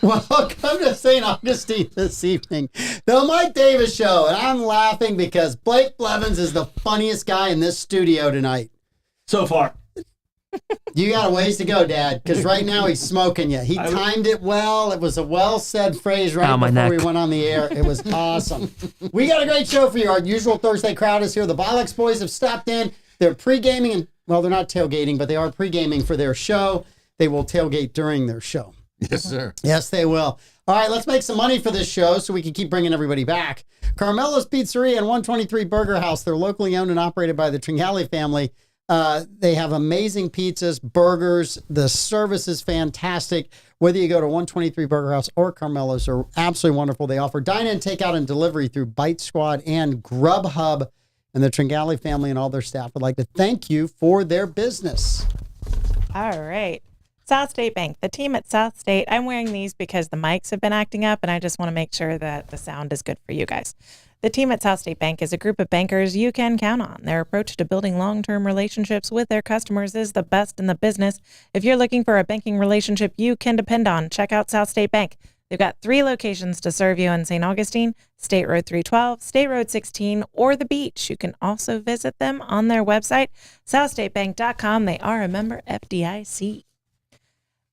Welcome to St. Augustine this evening, the Mike Davis Show. And I'm laughing because Blake Blevins is the funniest guy in this studio tonight. So far. You got a ways to go, Dad, because right now he's smoking you. He timed it well. It was a well-said phrase right before we went on the air. It was awesome. We got a great show for you. Our usual Thursday crowd is here. The Bollox boys have stopped in. They're pre-gaming, and well, they're not tailgating, but they are pre-gaming for their show. They will tailgate during their show. Yes, sir. Yes, they will. All right, let's make some money for this show so we can keep bringing everybody back. Carmelo's Pizzeria and 123 Burger House. They're locally owned and operated by the Tringali family. They have amazing pizzas, burgers. The service is fantastic. Whether you go to 123 Burger House or Carmelo's, are absolutely wonderful. They offer dine-in, takeout, and delivery through Bite Squad and Grubhub. And the Tringali family and all their staff would like to thank you for their business. All right. South State Bank, the team at South State. I'm wearing these because the mics have been acting up, and I just want to make sure that the sound is good for you guys. The team at South State Bank is a group of bankers you can count on. Their approach to building long-term relationships with their customers is the best in the business. If you're looking for a banking relationship you can depend on, check out South State Bank. They've got 3 locations to serve you in St. Augustine, State Road 312, State Road 16, or the beach. You can also visit them on their website, southstatebank.com. They are a member FDIC.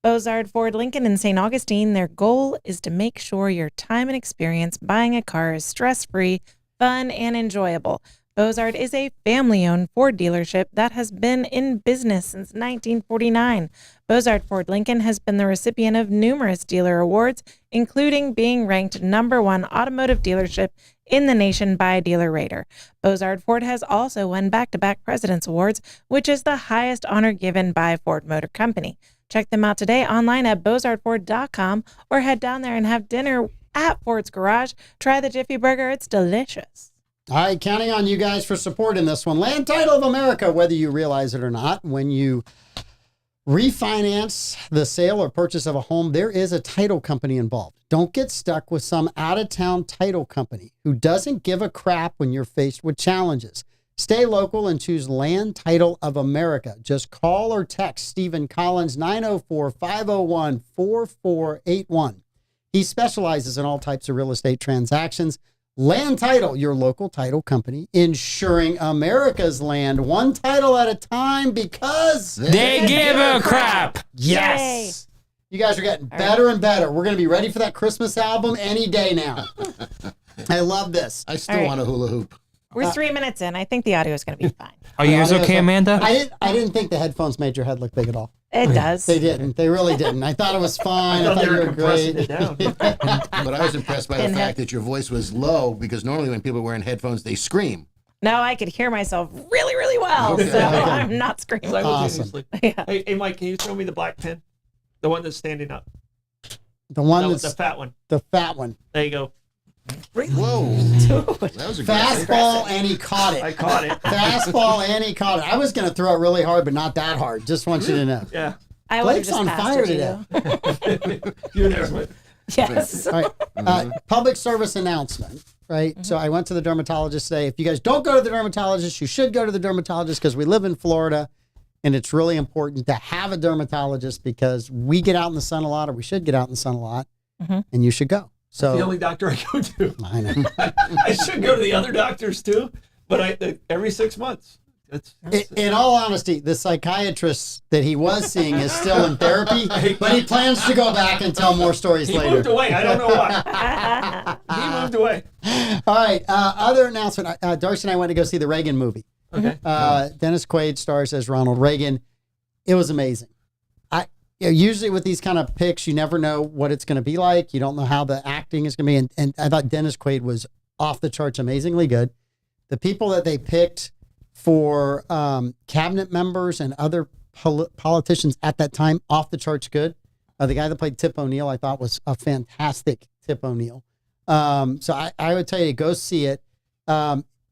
Bozard Ford Lincoln in St. Augustine, their goal is to make sure your time and experience buying a car is stress-free, fun, and enjoyable. Bozard is a family-owned Ford dealership that has been in business since 1949. Bozard Ford Lincoln has been the recipient of numerous dealer awards, including being ranked #1 automotive dealership in the nation by Dealer Rater. Bozard Ford has also won back-to-back President's Awards, which is the highest honor given by Ford Motor Company. Check them out today online at bozardford.com or head down there and have dinner at Ford's Garage. Try the Jiffy Burger. It's delicious. All right, counting on you guys for support in this one. Land Title of America, whether you realize it or not, when you refinance the sale or purchase of a home, there is a title company involved. Don't get stuck with some out-of-town title company who doesn't give a crap when you're faced with challenges. Stay local and choose Land Title of America. Just call or text Stephen Collins, 904-501-4481. He specializes in all types of real estate transactions. Land Title, your local title company, insuring America's land one title at a time because they give a crap. Yes. Yay. You guys are getting better and better. We're going to be ready for that Christmas album any day now. I love this. I still want a hula hoop. We're 3 minutes in. I think the audio is going to be fine. Are you guys okay, Amanda? I didn't think the headphones made your head look big at all. It does. They didn't. They really didn't. I thought it was fine. I thought you were great. It down. But I was impressed by the fact that your voice was low, because normally when people are wearing headphones, they scream. No, I could hear myself really, really well, so I'm not screaming. Awesome. Yeah. Hey, Mike, can you throw me the black pen? The one that's standing up. The one that's the fat one. The fat one. There you go. Whoa. That was a fastball, and he caught it. I caught it. Fastball, and he caught it. I was going to throw it really hard, but not that hard. Just want you to know. Yeah. I would have Blake's just on passed fire it to today. You're there. Yes. All right. Public service announcement, right? So I went to the dermatologist today. If you guys don't go to the dermatologist, you should go to the dermatologist, because we live in Florida, and it's really important to have a dermatologist, because we get out in the sun a lot, or we should get out in the sun a lot, and you should go. So the only doctor I go to. I know. I should go to the other doctors too, but every 6 months. In all honesty, the psychiatrist that he was seeing is still in therapy, but he plans to go back and tell more stories later. He moved away. I don't know why. He moved away. All right. Other announcement. Darcy and I went to go see the Reagan movie. Okay. Dennis Quaid stars as Ronald Reagan. It was amazing. Usually with these kind of picks, you never know what it's going to be like. You don't know how the acting is going to be. And I thought Dennis Quaid was off the charts, amazingly good. The people that they picked for cabinet members and other politicians at that time, off the charts good. The guy that played Tip O'Neill, I thought, was a fantastic Tip O'Neill. So I would tell you to go see it.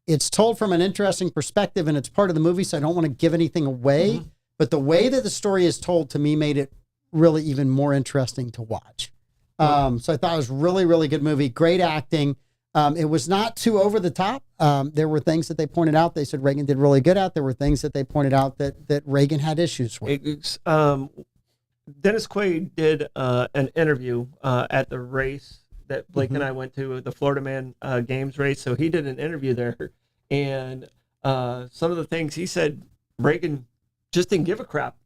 It's told from an interesting perspective, and it's part of the movie, so I don't want to give anything away. But the way that the story is told, to me, made it really even more interesting to watch. So I thought it was really, really good movie. Great acting. It was not too over the top. There were things that they pointed out. They said Reagan did really good at. There were things that they pointed out that Reagan had issues with. Dennis Quaid did an interview at the race that Blake and I went to, the Florida Man Games race. So he did an interview there, and some of the things he said, Reagan just didn't give a crap.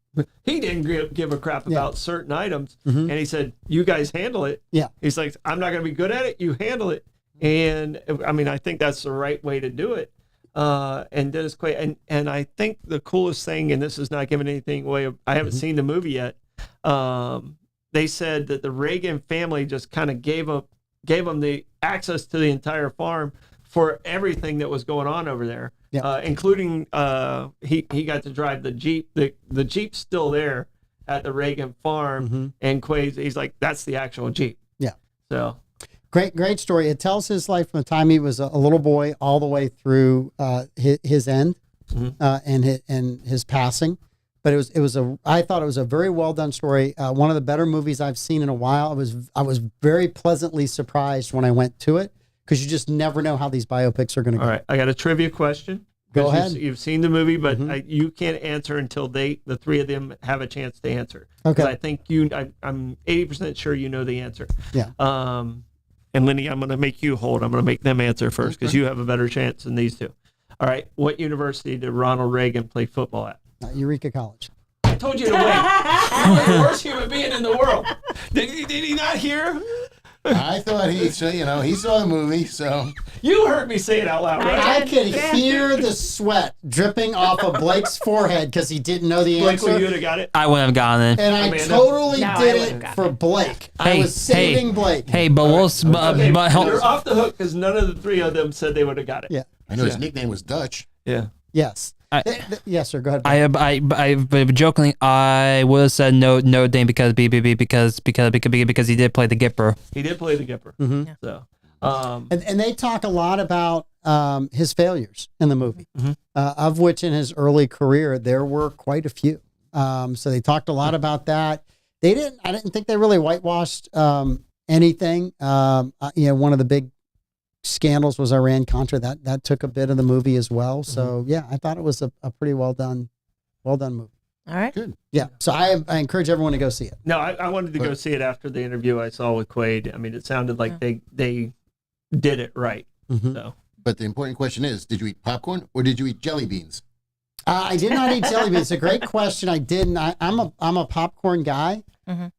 He didn't give a crap about certain items, and he said, "You guys handle it." Yeah, he's like, "I'm not going to be good at it. You handle it." And I mean, I think that's the right way to do it. And Dennis Quaid, and I think the coolest thing, and this is not giving anything away, I haven't seen the movie yet. They said that the Reagan family just kind of gave them the access to the entire farm for everything that was going on over there, including he got to drive the Jeep. The Jeep's still there at the Reagan farm, and Quaid, he's like, that's the actual Jeep. Yeah. So. Great story. It tells his life from the time he was a little boy all the way through his end and his passing. But I thought it was a very well done story. One of the better movies I've seen in a while. I was very pleasantly surprised when I went to it, because you just never know how these biopics are going to go. All right, I got a trivia question. Go ahead. You've seen the movie, but you can't answer until the three of them have a chance to answer. Okay. I think I'm 80% sure you know the answer. Yeah. And Lenny, I'm going to make you hold. I'm going to make them answer first, because you have a better chance than these two. All right. What university did Ronald Reagan play football at? Eureka College. I told you to wait. You're the worst human being in the world. Did he not hear? I thought he saw the movie, so. You heard me say it out loud, right? I could hear the sweat dripping off of Blake's forehead because he didn't know the answer. Blake, you would have got it. I wouldn't have gotten it. And I Amanda? totally No, I did wouldn't it have for Blake. I was saving Blake. Hey, but we'll. Okay, But you're off the hook because none of the three of them said they would have got it. Yeah. I know his nickname was Dutch. Yeah. Yes. Yes, sir. Go ahead. But jokingly, I would have said no Dame because he did play the Gipper. He did play the Gipper. Mm-hmm. So, and they talk a lot about his failures in the movie, of which in his early career there were quite a few. So they talked a lot about that. I didn't think they really whitewashed anything. One of the big scandals was Iran-Contra. That took a bit of the movie as well. So yeah, I thought it was a pretty well done movie. All right. Good. Yeah. So I encourage everyone to go see it. no, I wanted to go see it after the interview I saw with Quaid. I mean, it sounded like they did it right. So. But the important question is, did you eat popcorn or did you eat jelly beans? I did not eat jelly beans. It's a great question. I didn't. I'm a popcorn guy.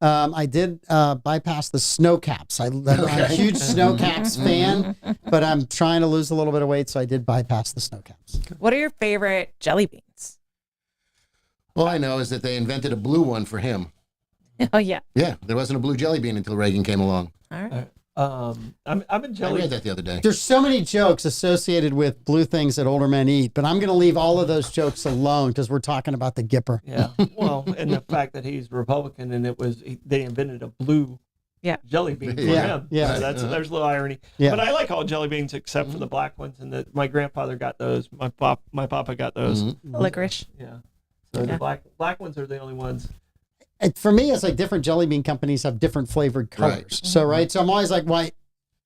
I did bypass the snow caps. I'm a huge snow caps fan, but I'm trying to lose a little bit of weight, so I did bypass the snow caps. What are your favorite jelly beans? All I know is that they invented a blue one for him. Oh yeah. Yeah, there wasn't a blue jelly bean until Reagan came along. All right. I'm a I jelly. read that the other day. There's so many jokes associated with blue things that older men eat, but I'm going to leave all of those jokes alone because we're talking about the Gipper. Yeah. Well, and the fact that he's Republican and they invented a blue jelly bean for him. Yeah. So there's a little irony. Yeah. But I like all jelly beans except for the black ones, and my grandfather got those. My papa got those. Licorice. Yeah. So the black ones are the only ones. For me, it's like different jelly bean companies have different flavored colors. Right. So I'm always like, why?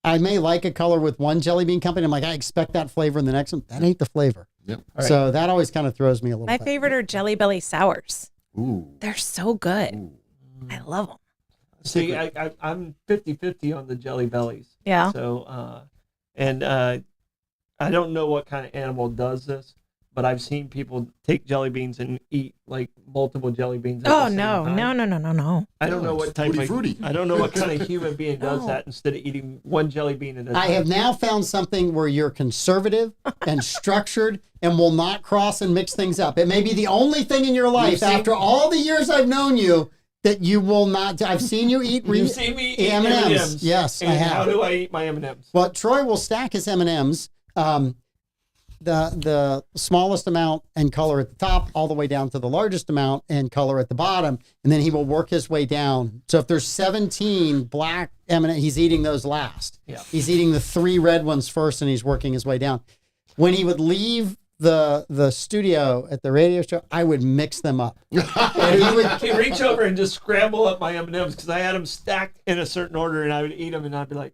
I may like a color with one jelly bean company. I'm like, I expect that flavor in the next one. That ain't the flavor. Yep. So that always kind of throws me a little My bit. favorite are Jelly Belly sours. Ooh. They're so good. I love them. See, I'm 50-50 on the Jelly Bellies. Yeah. So, I don't know what kind of animal does this, but I've seen people take jelly beans and eat like multiple jelly beans. At the same time. No. I don't know what type fruity. I don't know what kind of human being does that instead of eating one jelly bean at a time. I have now found something where you're conservative and structured and will not cross and mix things up. It may be the only thing in your life after all the years I've known you that you will not. I've seen you eat. You've seen me eat M&Ms. Yes, and I have. How do I eat my M&Ms? Well, Troy will stack his M&Ms. The smallest amount and color at the top all the way down to the largest amount and color at the bottom, and then he will work his way down. So if there's 17 black M&Ms, he's eating those last. Yeah. He's eating the 3 red ones first, and he's working his way down. When he would leave the studio at the radio show, I would mix them up. And he would reach over and just scramble up my M&Ms because I had them stacked in a certain order, and I would eat them, and I'd be like,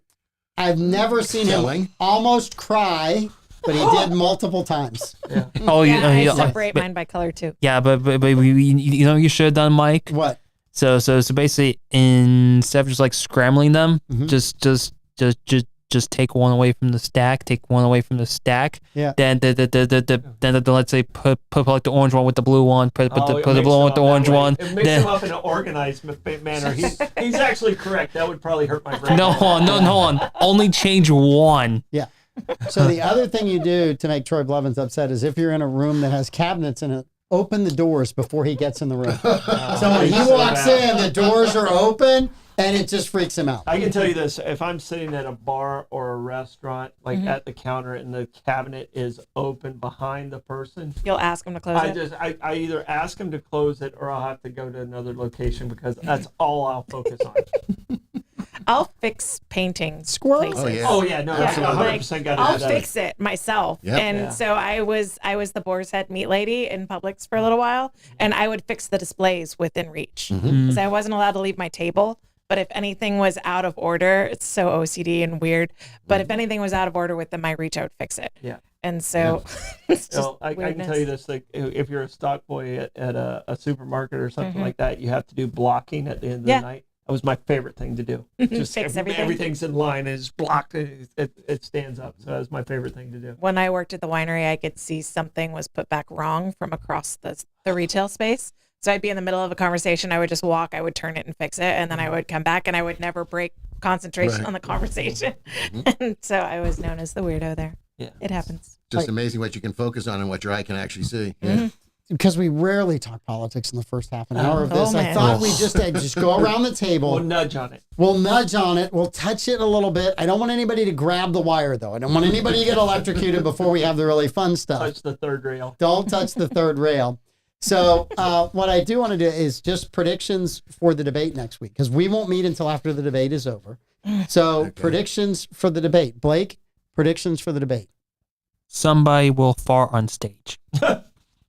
I've never seen him almost cry, but he did multiple times. Oh, I separate mine by color too. Yeah, but you know what you should have done, Mike? What? So basically, instead of just like scrambling them, just take one away from the stack. Take one away from the stack. Yeah. Then let's say put like the orange one with the blue one. Put the It blue makes one with the them up orange that way. one. It makes them up in an organized manner. He's actually correct. That would probably hurt my brain. No, hold on. Only change one. Yeah. So the other thing you do to make Troy Blevins upset is if you're in a room that has cabinets in it, open the doors before he gets in the room. So when he walks in, the doors are open, and it just freaks him out. I can tell you this: if I'm sitting at a bar or a restaurant, like at the counter, and the cabinet is open behind the person, You'll ask them to close it. I either ask him to close it, or I'll have to go to another location because that's all I'll focus on. I'll fix painting Squirrel? places. Oh, yeah. Oh yeah, no, Absolutely. 100% got to I'll do that. fix it myself. Yep. And Yeah. so I was the Boar's Head meat lady in Publix for a little while, and I would fix the displays within reach because I wasn't allowed to leave my table. But if anything was out of order, it's so OCD and weird. But if anything was out of order with them, I reach out, fix it. Yeah. And so it's just So I can weirdness. tell you this: like, if you're a stock boy at a supermarket or something like that, you have to do blocking at the end of the night. That was my favorite thing to do. Just Fix everything. everything's in line and it's blocked. It stands up. So that was my favorite thing to do. When I worked at the winery, I could see something was put back wrong from across the retail space. So I'd be in the middle of a conversation. I would just walk, I would turn it and fix it. And then I would come back and I would never break concentration on the conversation. And so I was known as the weirdo there. Yeah. It happens. Just amazing what you can focus on and what your eye can actually see. Yeah. Because we rarely talk politics in the first half an hour of this. I man. thought we just go around the table. We'll nudge on it. We'll nudge on it. We'll touch it a little bit. I don't want anybody to grab the wire, though. I don't want anybody to get electrocuted before we have the really fun stuff. Touch the third rail. Don't touch the third rail. So what I do want to do is just predictions for the debate next week, because we won't meet until after the debate is over. So predictions for the debate. Blake, predictions for the debate. Somebody will fart on stage.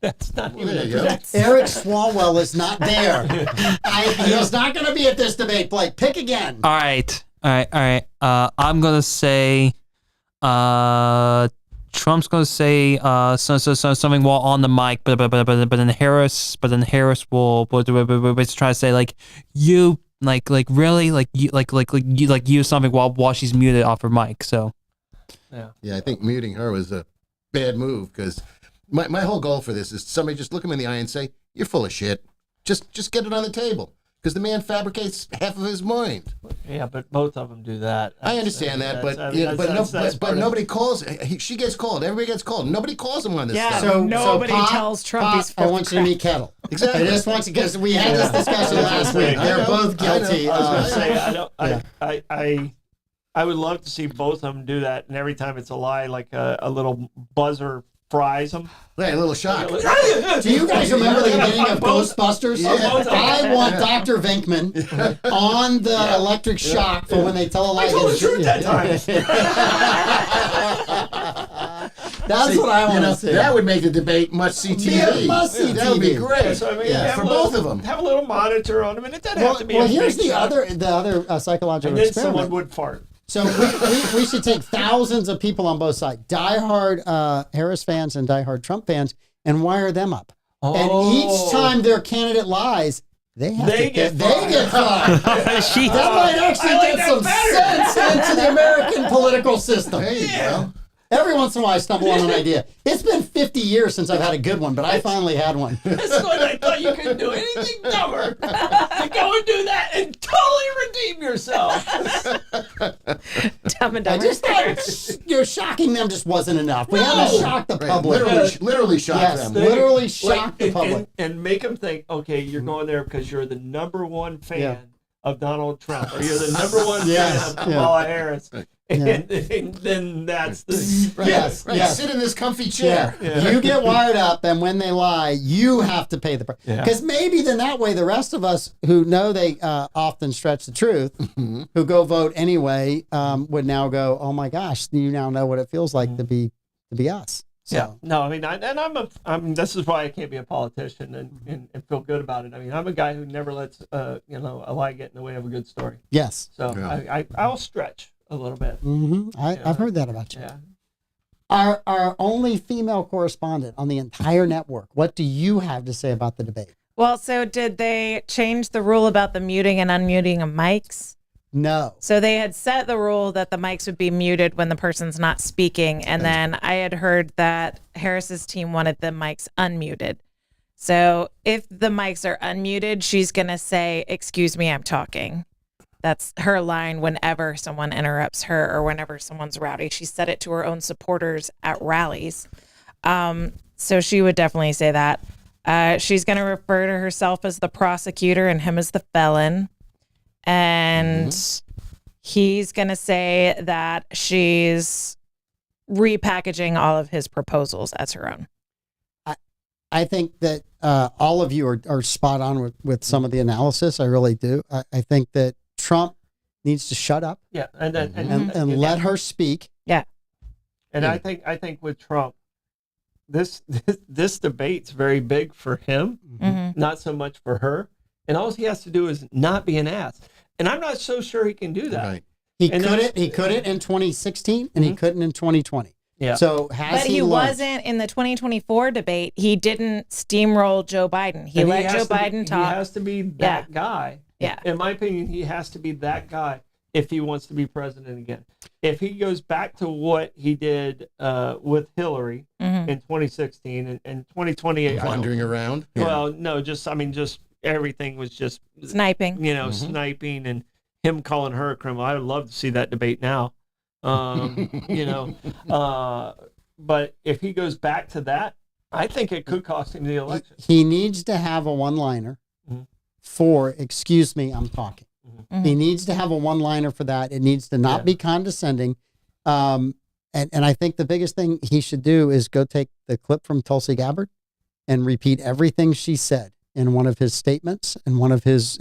That's not even There a you go. prediction. Eric Swalwell is not there. He's not going to be at this debate, Blake. Pick again. All right. I'm gonna say, Trump's gonna say something while on the mic, but then Harris will try to say like you really you use something while she's muted off her mic. So Yeah, I think muting her was a bad move because my whole goal for this is somebody just look him in the eye and say, "You're full of shit." Just get it on the table because the man fabricates half of his mind. Yeah, but both of them do that. I understand that, but nobody calls. She gets called. Everybody gets called. Nobody calls him on this Yeah. stuff. Nobody tells Trump he's full I of want you to crap. meet Kettle. Exactly. I just want you, because we had this discussion last week. I They're know. both guilty. I was of- gonna say I would love to see both of them do that, and every time it's a lie, like a little buzzer fries them. Hey, a little shock. Do you guys remember the beginning of Ghostbusters? both of them. I want Dr. Venkman on the electric shock for when they tell a lie. I told the truth that time. That's what I want to see. That would make the debate must-see TV. must-see That would be TV. great. So, I mean, Yeah, have for a little- both of them. Have a little monitor on them, and it doesn't have to be Well, a here's big the shot. other psychological And then experiment. someone would fart. So we should take thousands of people on both sides, diehard Harris fans and diehard Trump fans, and wire them up. And each time their candidate lies, they get fined. she That might actually I like get some that sense into the American political system. There you go. Every once in a while, I stumble on an idea. It's been 50 years since I've had a good one, but I finally had one. This is when I thought you couldn't do anything dumber to go and do that and totally redeem yourself. Dumb and I Dumber. just thought shocking them just wasn't enough. We had to shock the Right, public. literally shock Yes, them. literally shock the and, public. and make them think, okay, you're going there because you're the number one fan Yeah. of Donald Trump, or you're the number one Yes, fan of yeah. Kamala Harris. Yeah. And then that's the Right, Yes, right. yes. Sit in this comfy Yeah. chair. You get wired up, and when they lie, you have to pay the price. Yeah. Because maybe then that way, the rest of us who know they often stretch the truth, who go vote anyway, would now go, "Oh my gosh, you now know what it feels like to be us." So, Yeah. No, I mean, I mean, this is why I can't be a politician and feel good about it. I mean, I'm a guy who never lets, a lie get in the way of a good story. yes, So Yeah. I'll stretch a little bit. I've heard that about you. Yeah. Our only female correspondent on the entire network. What do you have to say about the debate? Well, so did they change the rule about the muting and unmuting of mics? No. So they had set the rule that the mics would be muted when the person's not speaking. And then I had heard that Harris's team wanted the mics unmuted. So if the mics are unmuted, she's going to say, "Excuse me, I'm talking." That's her line whenever someone interrupts her or whenever someone's rowdy. She said it to her own supporters at rallies. So she would definitely say that. She's going to refer to herself as the prosecutor and him as the felon. And he's going to say that she's repackaging all of his proposals as her own. I think that all of you are spot on with some of the analysis. I really do. I think that Trump needs to shut up Yeah, and then and let her speak. Yeah. And I think with Trump, this debate's very big for him, not so much for her. And all he has to do is not be an ass. And I'm not so sure he can do that. Right. He couldn't in 2016 and he couldn't in 2020. Yeah. So But he learned? wasn't in the 2024 debate. He didn't steamroll Joe Biden. He And let Joe Biden talk. He has to be that guy. Yeah. In my opinion, he has to be that guy if he wants to be president again. If he goes back to what he did with Hillary in 2016 and 2020, Wandering around. well, no, just everything was just Sniping. sniping and him calling her a criminal. I would love to see that debate now. But if he goes back to that, I think it could cost him the election. He needs to have a one-liner for "Excuse me, I'm talking." He needs to have a one-liner for that. It needs to not be condescending. And I think the biggest thing he should do is go take the clip from Tulsi Gabbard and repeat everything she said in one of his statements and one of his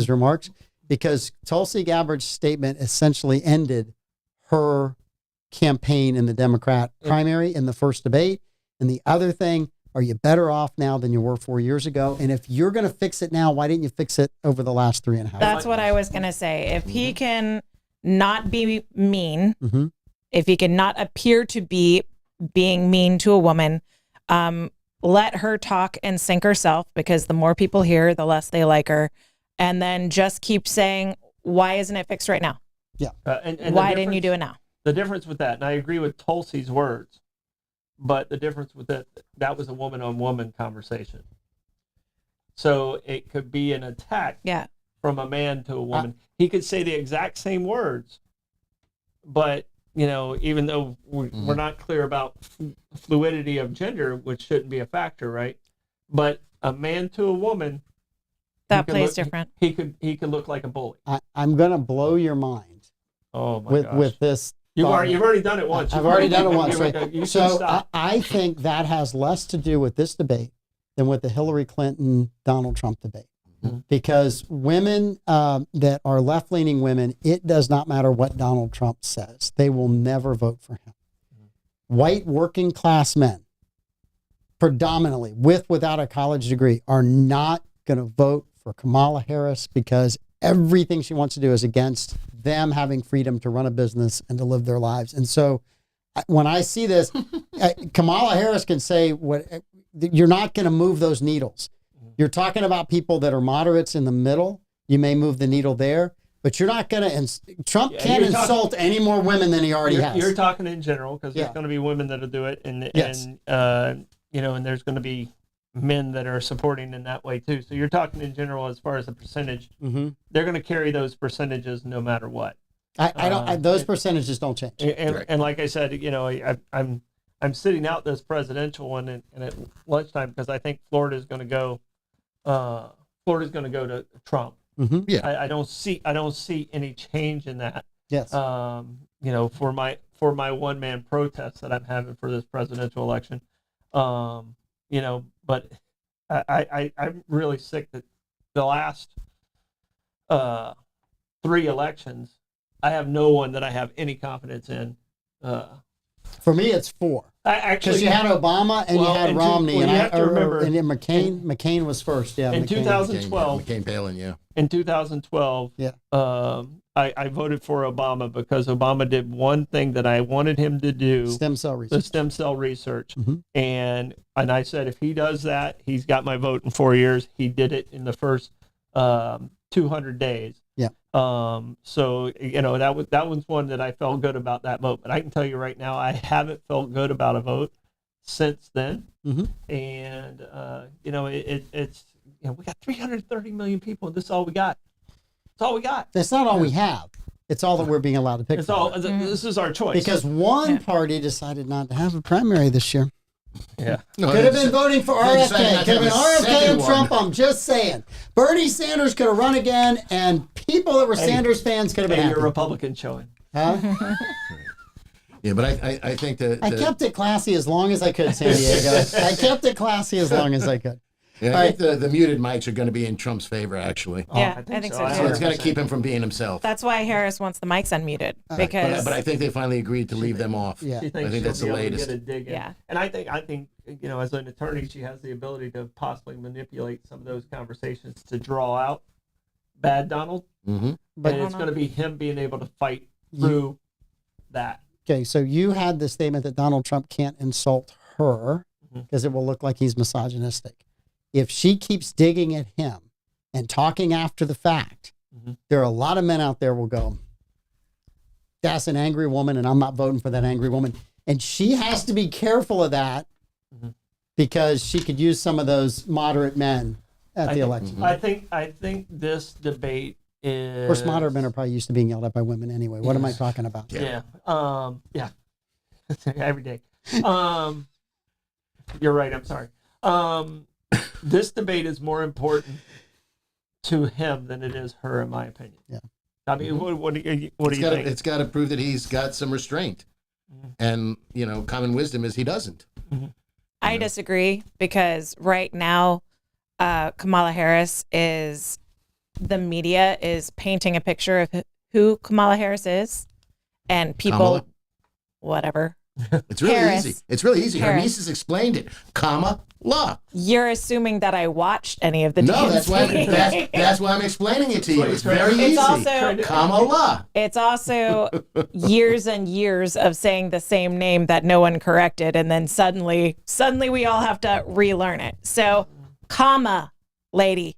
remarks, because Tulsi Gabbard's statement essentially ended her campaign in the Democrat primary in the first debate. And the other thing, are you better off now than you were 4 years ago? And if you're going to fix it now, why didn't you fix it over the last 3.5 years? That's what I was going to say. If he can not be mean, if he can not appear to be being mean to a woman, let her talk and sink herself, because the more people hear, the less they like her. And then just keep saying, why isn't it fixed right now? Yeah. And why didn't you do it now? The difference with that, and I agree with Tulsi's words, but the difference with that was a woman-on-woman conversation. So it could be an attack from a man to a woman. He could say the exact same words, but, even though we're not clear about fluidity of gender, which shouldn't be a factor, right? But a man to a woman, that plays different. He could look like a bully. I'm going to blow your mind. Oh my gosh. With this. You've already done it once. I've already done it once. Right? So I think that has less to do with this debate than with the Hillary Clinton, Donald Trump debate. Because women that are left-leaning women, it does not matter what Donald Trump says. They will never vote for him. White working class men, predominantly without a college degree, are not going to vote for Kamala Harris because everything she wants to do is against them having freedom to run a business and to live their lives. And so when I see this, Kamala Harris can say, you're not going to move those needles. You're talking about people that are moderates in the middle. You may move the needle there, but you're not going to, Trump can't insult any more women than he already has. You're talking in general, because there's going to be women that'll do it. And there's going to be men that are supporting in that way too. So you're talking in general as far as the percentage. They're going to carry those percentages no matter what. Those percentages don't change. And like I said, I'm sitting out this presidential one and at lunchtime because I think Florida's going to go to Trump. Yeah. I don't see any change in that. Yes. For my one man protest that I'm having for this presidential election. But I'm really sick that the last 3 elections, I have no one that I have any confidence in For me, it's 4. Because you had Obama and you had Romney, you have to remember, and then McCain was first. Yeah, in McCain. 2012, McCain Palin, yeah. In 2012, yeah, I voted for Obama because Obama did one thing that I wanted him to do: stem cell research. The stem cell research, and I said if he does that, he's got my vote in 4 years. He did it in the first 200 days. Yeah. So that was one that I felt good about that vote. But I can tell you right now, I haven't felt good about a vote since then. And it's we got 330 million people, and this is all we got. It's all we got. That's not all we have. It's all that we're being allowed to pick. It's all. This is our choice. Because one party decided not to have a primary this year. Yeah. No, Could have been voting for RFK. Could have been RFK and Trump. I'm just saying. Bernie Sanders could have run again, and people that were Sanders fans could have been happy. You're Republican showing. Huh? Yeah, but I think that I kept it classy as long as I could, San Diego. I kept it classy as long as I could. Yeah, I think the muted mics are going to be in Trump's favor, actually. Yeah, I think so So too. it's going to keep him from being himself. That's why Harris wants the mics unmuted because. But I think they finally agreed to leave them off. Yeah. She thinks I think that's the she'll be able to latest. get a dig in. Yeah. And I think as an attorney, she has the ability to possibly manipulate some of those conversations to draw out bad Donald. Mm-hmm. But And it's going to be him being able to fight through that. okay, so you had the statement that Donald Trump can't insult her because it will look like he's misogynistic. If she keeps digging at him and talking after the fact, there are a lot of men out there will go, that's an angry woman, and I'm not voting for that angry woman. And she has to be careful of that because she could use some of those moderate men at the election. I think this debate is. Of course, moderate men are probably used to being yelled at by women anyway. What am I talking about? Yeah. Every day. You're right. I'm sorry. This debate is more important to him than it is her, in my opinion. Yeah. I mean, what do you think? It's got to prove that he's got some restraint. And, common wisdom is he doesn't. I disagree because right now, Kamala Harris the media is painting a picture of who Kamala Harris is, and people, Kamala? whatever. It's really Harris. easy. It's really easy. Her Harris. niece has explained it. Law. You're assuming that I watched any of the No, DNC. that's why I'm explaining it to you. It's very It's easy. also- Kamala. It's also years and years of saying the same name that no one corrected, and then suddenly we all have to relearn it. So, lady,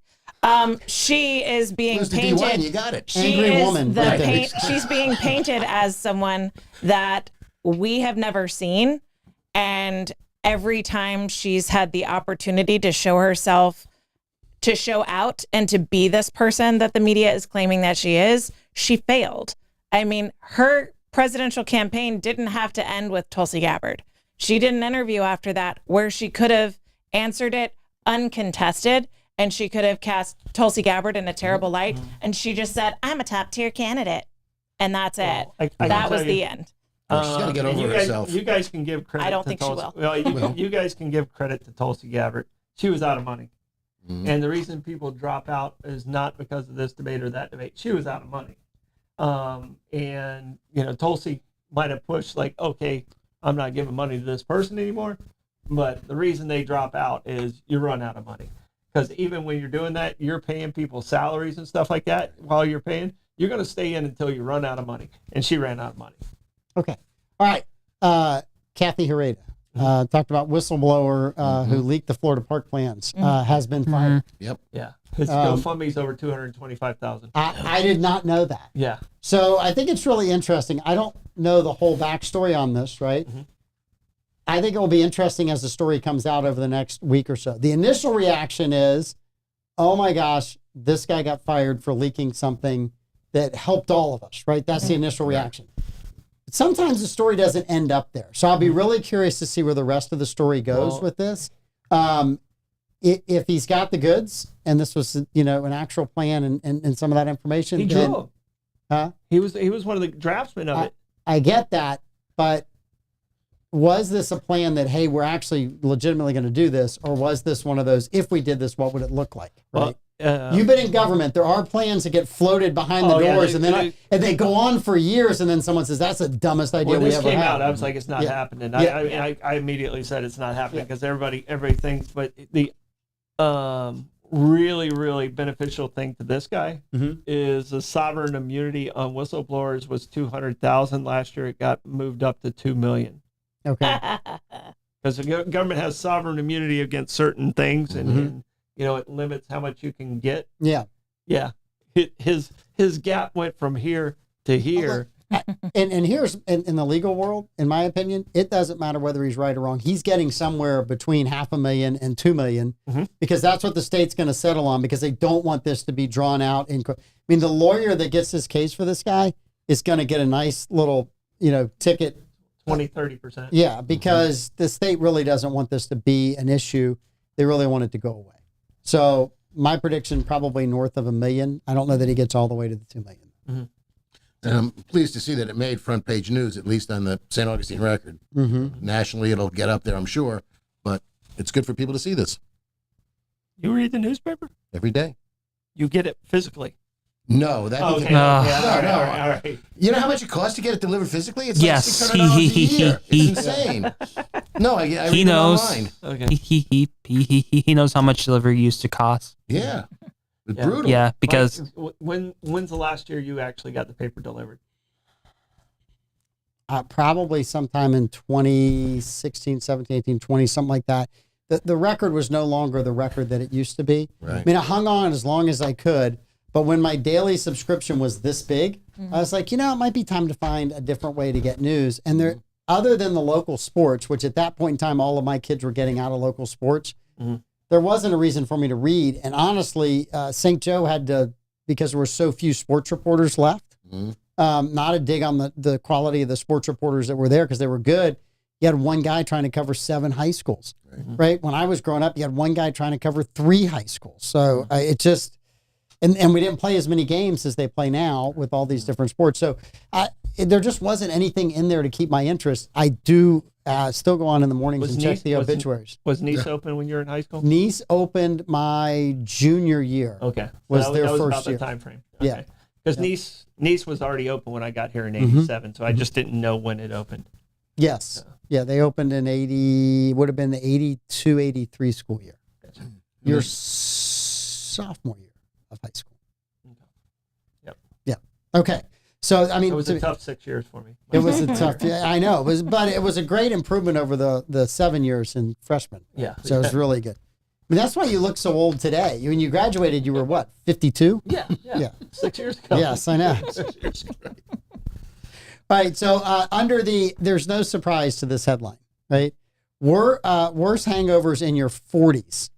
she is being Where's the painted. D1? You got it. She Angry is woman. the Right there. paint, she's being painted as someone that we have never seen, and every time she's had the opportunity to show herself, to show out and to be this person that the media is claiming that she failed. I mean, her presidential campaign didn't have to end with Tulsi Gabbard. She did an interview after that where she could have answered it uncontested, and she could have cast Tulsi Gabbard in a terrible light, and she just said, I'm a top tier candidate. And that's it. I can That was tell the you- end. Oh, she's got to get and over herself. You guys can give credit. I don't to think she Tulsi. will. Well, you guys can give credit to Tulsi Gabbard. She was out of money, and the reason people drop out is not because of this debate or that debate. She was out of money, and Tulsi might have pushed like, okay, I'm not giving money to this person anymore. But the reason they drop out is you run out of money. Because even when you're doing that, you're paying people salaries and stuff like that while you're paying. You're going to stay in until you run out of money. And she ran out of money. Okay. All right. Kathy Hereda talked about whistleblower who leaked the Florida park plans has been fired. Yep. Yeah. His GoFundMe's over $225,000. I did not know that. Yeah. So I think it's really interesting. I don't know the whole backstory on this, right? I think it will be interesting as the story comes out over the next week or so. The initial reaction is, oh my gosh, this guy got fired for leaking something that helped all of us, right? That's the initial reaction. But sometimes the story doesn't end up there. So I'll be really curious to see where the rest of the story goes with this. If he's got the goods and this was, an actual plan and some of that information. He drew him. Huh? He was one of the draftsmen of it. I get that, but was this a plan that, hey, we're actually legitimately going to do this, or was this one of those, if we did this, what would it look like? Right? Well, You've been in government. There are plans that get floated behind the Oh, yeah, doors, they- and they go on for years, and then someone says that's the dumbest idea when we this ever came had. out, I was like, it's not Yeah. happening. Yeah. I immediately said it's not happening because everybody thinks. But the really, really beneficial thing to this guy is the sovereign immunity on whistleblowers was 200,000 last year. It got moved up to 2 million. Okay. Because the government has sovereign immunity against certain things, and it limits how much you can get. Yeah. Yeah, his gap went from here to here. And here's in the legal world, in my opinion, it doesn't matter whether he's right or wrong. He's getting somewhere between $500,000 and $2 million because that's what the state's going to settle on because they don't want this to be drawn out. I mean, the lawyer that gets this case for this guy is going to get a nice little, ticket. 20-30%. Yeah, because the state really doesn't want this to be an issue. They really want it to go away. So my prediction, probably north of $1 million. I don't know that he gets all the way to the 2 million. And I'm pleased to see that it made front page news, at least on the St. Augustine Record. Nationally, it'll get up there, I'm sure, but it's good for people to see this You read the newspaper? every day. You get it physically. No, that Okay. doesn't. All right. You know how much it costs to get it delivered physically? It's Yes. like $600 a year. It's insane. No, I read He it knows. online. Okay. He knows how much delivery used to cost. Yeah. It's Yeah. brutal. Yeah, because Mike, when's the last year you actually got the paper delivered? Probably sometime in 2016, 17, 18, 20, something like that. The record was no longer the record that it used to be. Right. I mean, I hung on as long as I could, but when my daily subscription was this big, I was like, it might be time to find a different way to get news. And there, other than the local sports, which at that point in time, all of my kids were getting out of local sports, there wasn't a reason for me to read. And honestly, St. Joe had to, because there were so few sports reporters left, not a dig on the quality of the sports reporters that were there because they were good. You had one guy trying to cover 7 high schools, right? When I was growing up, you had one guy trying to cover 3 high schools. So it just, and we didn't play as many games as they play now with all these different sports. So there just wasn't anything in there to keep my interest. I do still go on in the mornings and check the obituaries. Was Nice open when you were in high school? Nice opened my junior year. Okay. Was that, their that was first about year. the time frame. Yeah. Okay. Because Nice was already open when I got here in '87, so I just didn't know when it opened. Yes. Yeah, they opened in would have been the 82, 83 school year. Gotcha. Your sophomore year of high school. Yep. Yeah. Okay. So, I mean, It was a tough 6 years for me. it was a tough, I know, but it was a great improvement over the 7 years in freshman. Yeah. So it was really good. I mean, that's why you look so old today. When you graduated, you were what, 52? Yeah. Yeah. 6 years ago. Yes, I know. All right. So there's no surprise to this headline, right? Worst hangovers in your 40s,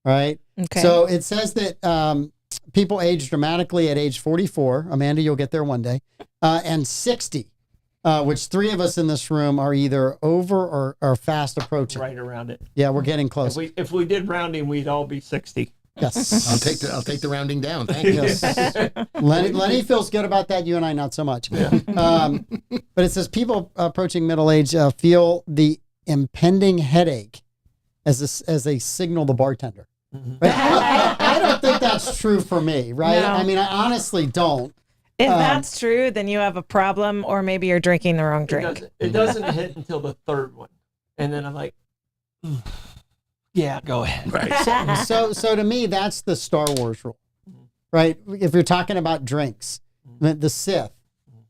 right? Okay. So it says that people age dramatically at age 44. Amanda, you'll get there one day. And 60, which 3 of us in this room are either over or fast approaching. Right around it. Yeah, we're getting close. If we did rounding, we'd all be 60. Yes. I'll take the rounding down. Thank you. Yes. Lenny feels good about that. You and I, not so much. But it says people approaching middle age feel the impending headache as they signal the bartender. Right? I don't think that's true for me, right? No. I mean, I honestly don't. If that's true, then you have a problem, or maybe you're drinking the wrong drink. It doesn't hit until the third one, and then I'm like, yeah, go ahead. Right. So to me, that's the Star Wars rule, right? If you're talking about drinks, the Sith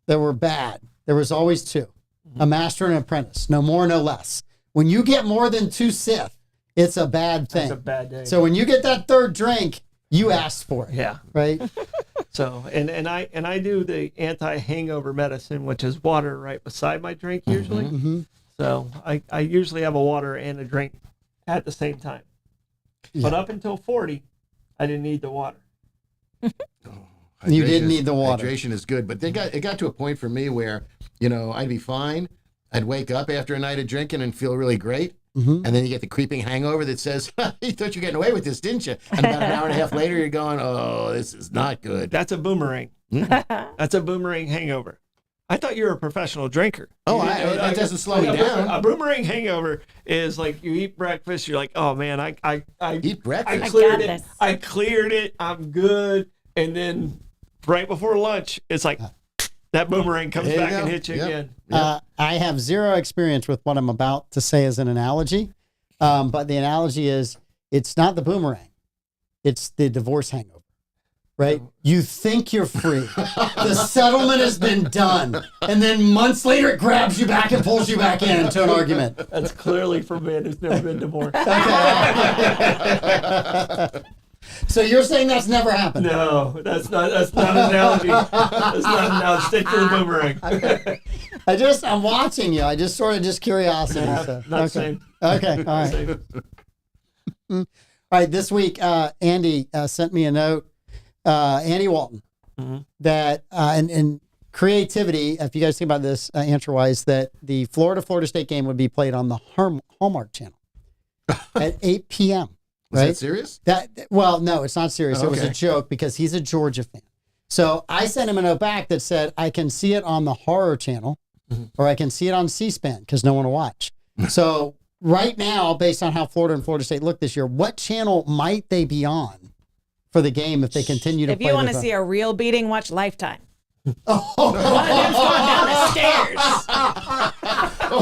that were bad, there was always 2, a master and an apprentice, no more, no less. When you get more than 2 Sith, it's a bad thing. It's a bad day. So when you get that third drink, you asked for it. Yeah. Right. So and I do the anti-hangover medicine, which is water right beside my drink usually. So I usually have a water and a drink at the same time. But up until 40, I didn't need the water. You didn't need the water. Hydration is good, but it got to a point for me where, I'd be fine. I'd wake up after a night of drinking and feel really great. And then you get the creeping hangover that says, you thought you were getting away with this, didn't you? And about an hour and a half later, you're going, oh, this is not good. That's a boomerang. That's a boomerang hangover. I thought you were a professional drinker. Oh, that doesn't slow me down. A boomerang hangover is like you eat breakfast. You're like, oh man, I Eat breakfast? I cleared got it. this. I cleared it. I'm good. And then right before lunch, it's like that boomerang comes There you back go. and hits you Yep. again. I have zero experience with what I'm about to say as an analogy, but the analogy is it's not the boomerang, it's the divorce hangover, right? You think you're free, the settlement has been done, and then months later it grabs you back and pulls you back into an argument. That's clearly for a man who's never been divorced. So you're saying that's never happened? No, that's not an analogy. That's not an analogy. Stick to the boomerang. I'm watching you. I just sort of just curiosity. So. Not Okay. same. Okay. All right. Same. All right. This week, Andy sent me a note, Andy Walton, that and creativity, if you guys think about this answer-wise, that the Florida State game would be played on the Hallmark Channel at 8 p.m. Is Right? that serious? Well, no, it's not serious. It was a Okay. joke because he's a Georgia fan. So I sent him a note back that said, I can see it on the horror channel or I can see it on C-SPAN because no one will watch. So right now, based on how Florida and Florida State look this year, what channel might they be on for the game if they continue to If play? you want to see a real beating, watch Lifetime. Oh,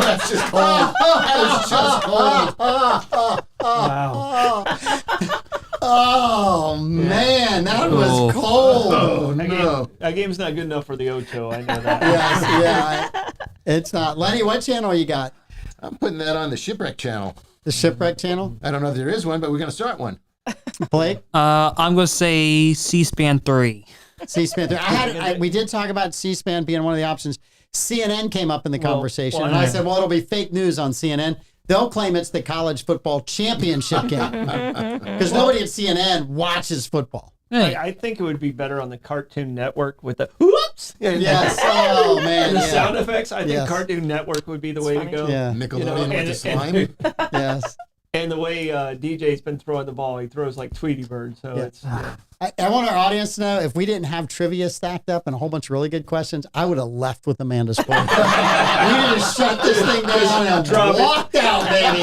that's just cold. That was just cold. Wow. Oh, man, that was cold. That game's not good enough for the Ocho. I know that. Yes, yeah. It's not. Lenny, what channel you got? I'm putting that on the Shipwreck channel. The Shipwreck channel? I don't know if there is one, but we're going to start one. Blake? I'm gonna say C-SPAN 3. C-SPAN. We did talk about C-SPAN being one of the options. CNN came up in the conversation, and I said, well, it'll be fake news on CNN. They'll claim it's the college football championship game because nobody at CNN watches football. Hey, I think it would be better on the Cartoon Network with the whoops. Yes. Oh, man. And the Yeah. sound effects. I think Yes. Cartoon Network would be the way to go. Yeah. Nickelodeon with the slime. Yes. And the way DJ's been throwing the ball, he throws like Tweety Bird. So Yeah. it's yeah. I want our audience to know if we didn't have trivia stacked up and a whole bunch of really good questions, I would have left with Amanda Sport. We need to shut this thing down and Drop it. walked out, baby.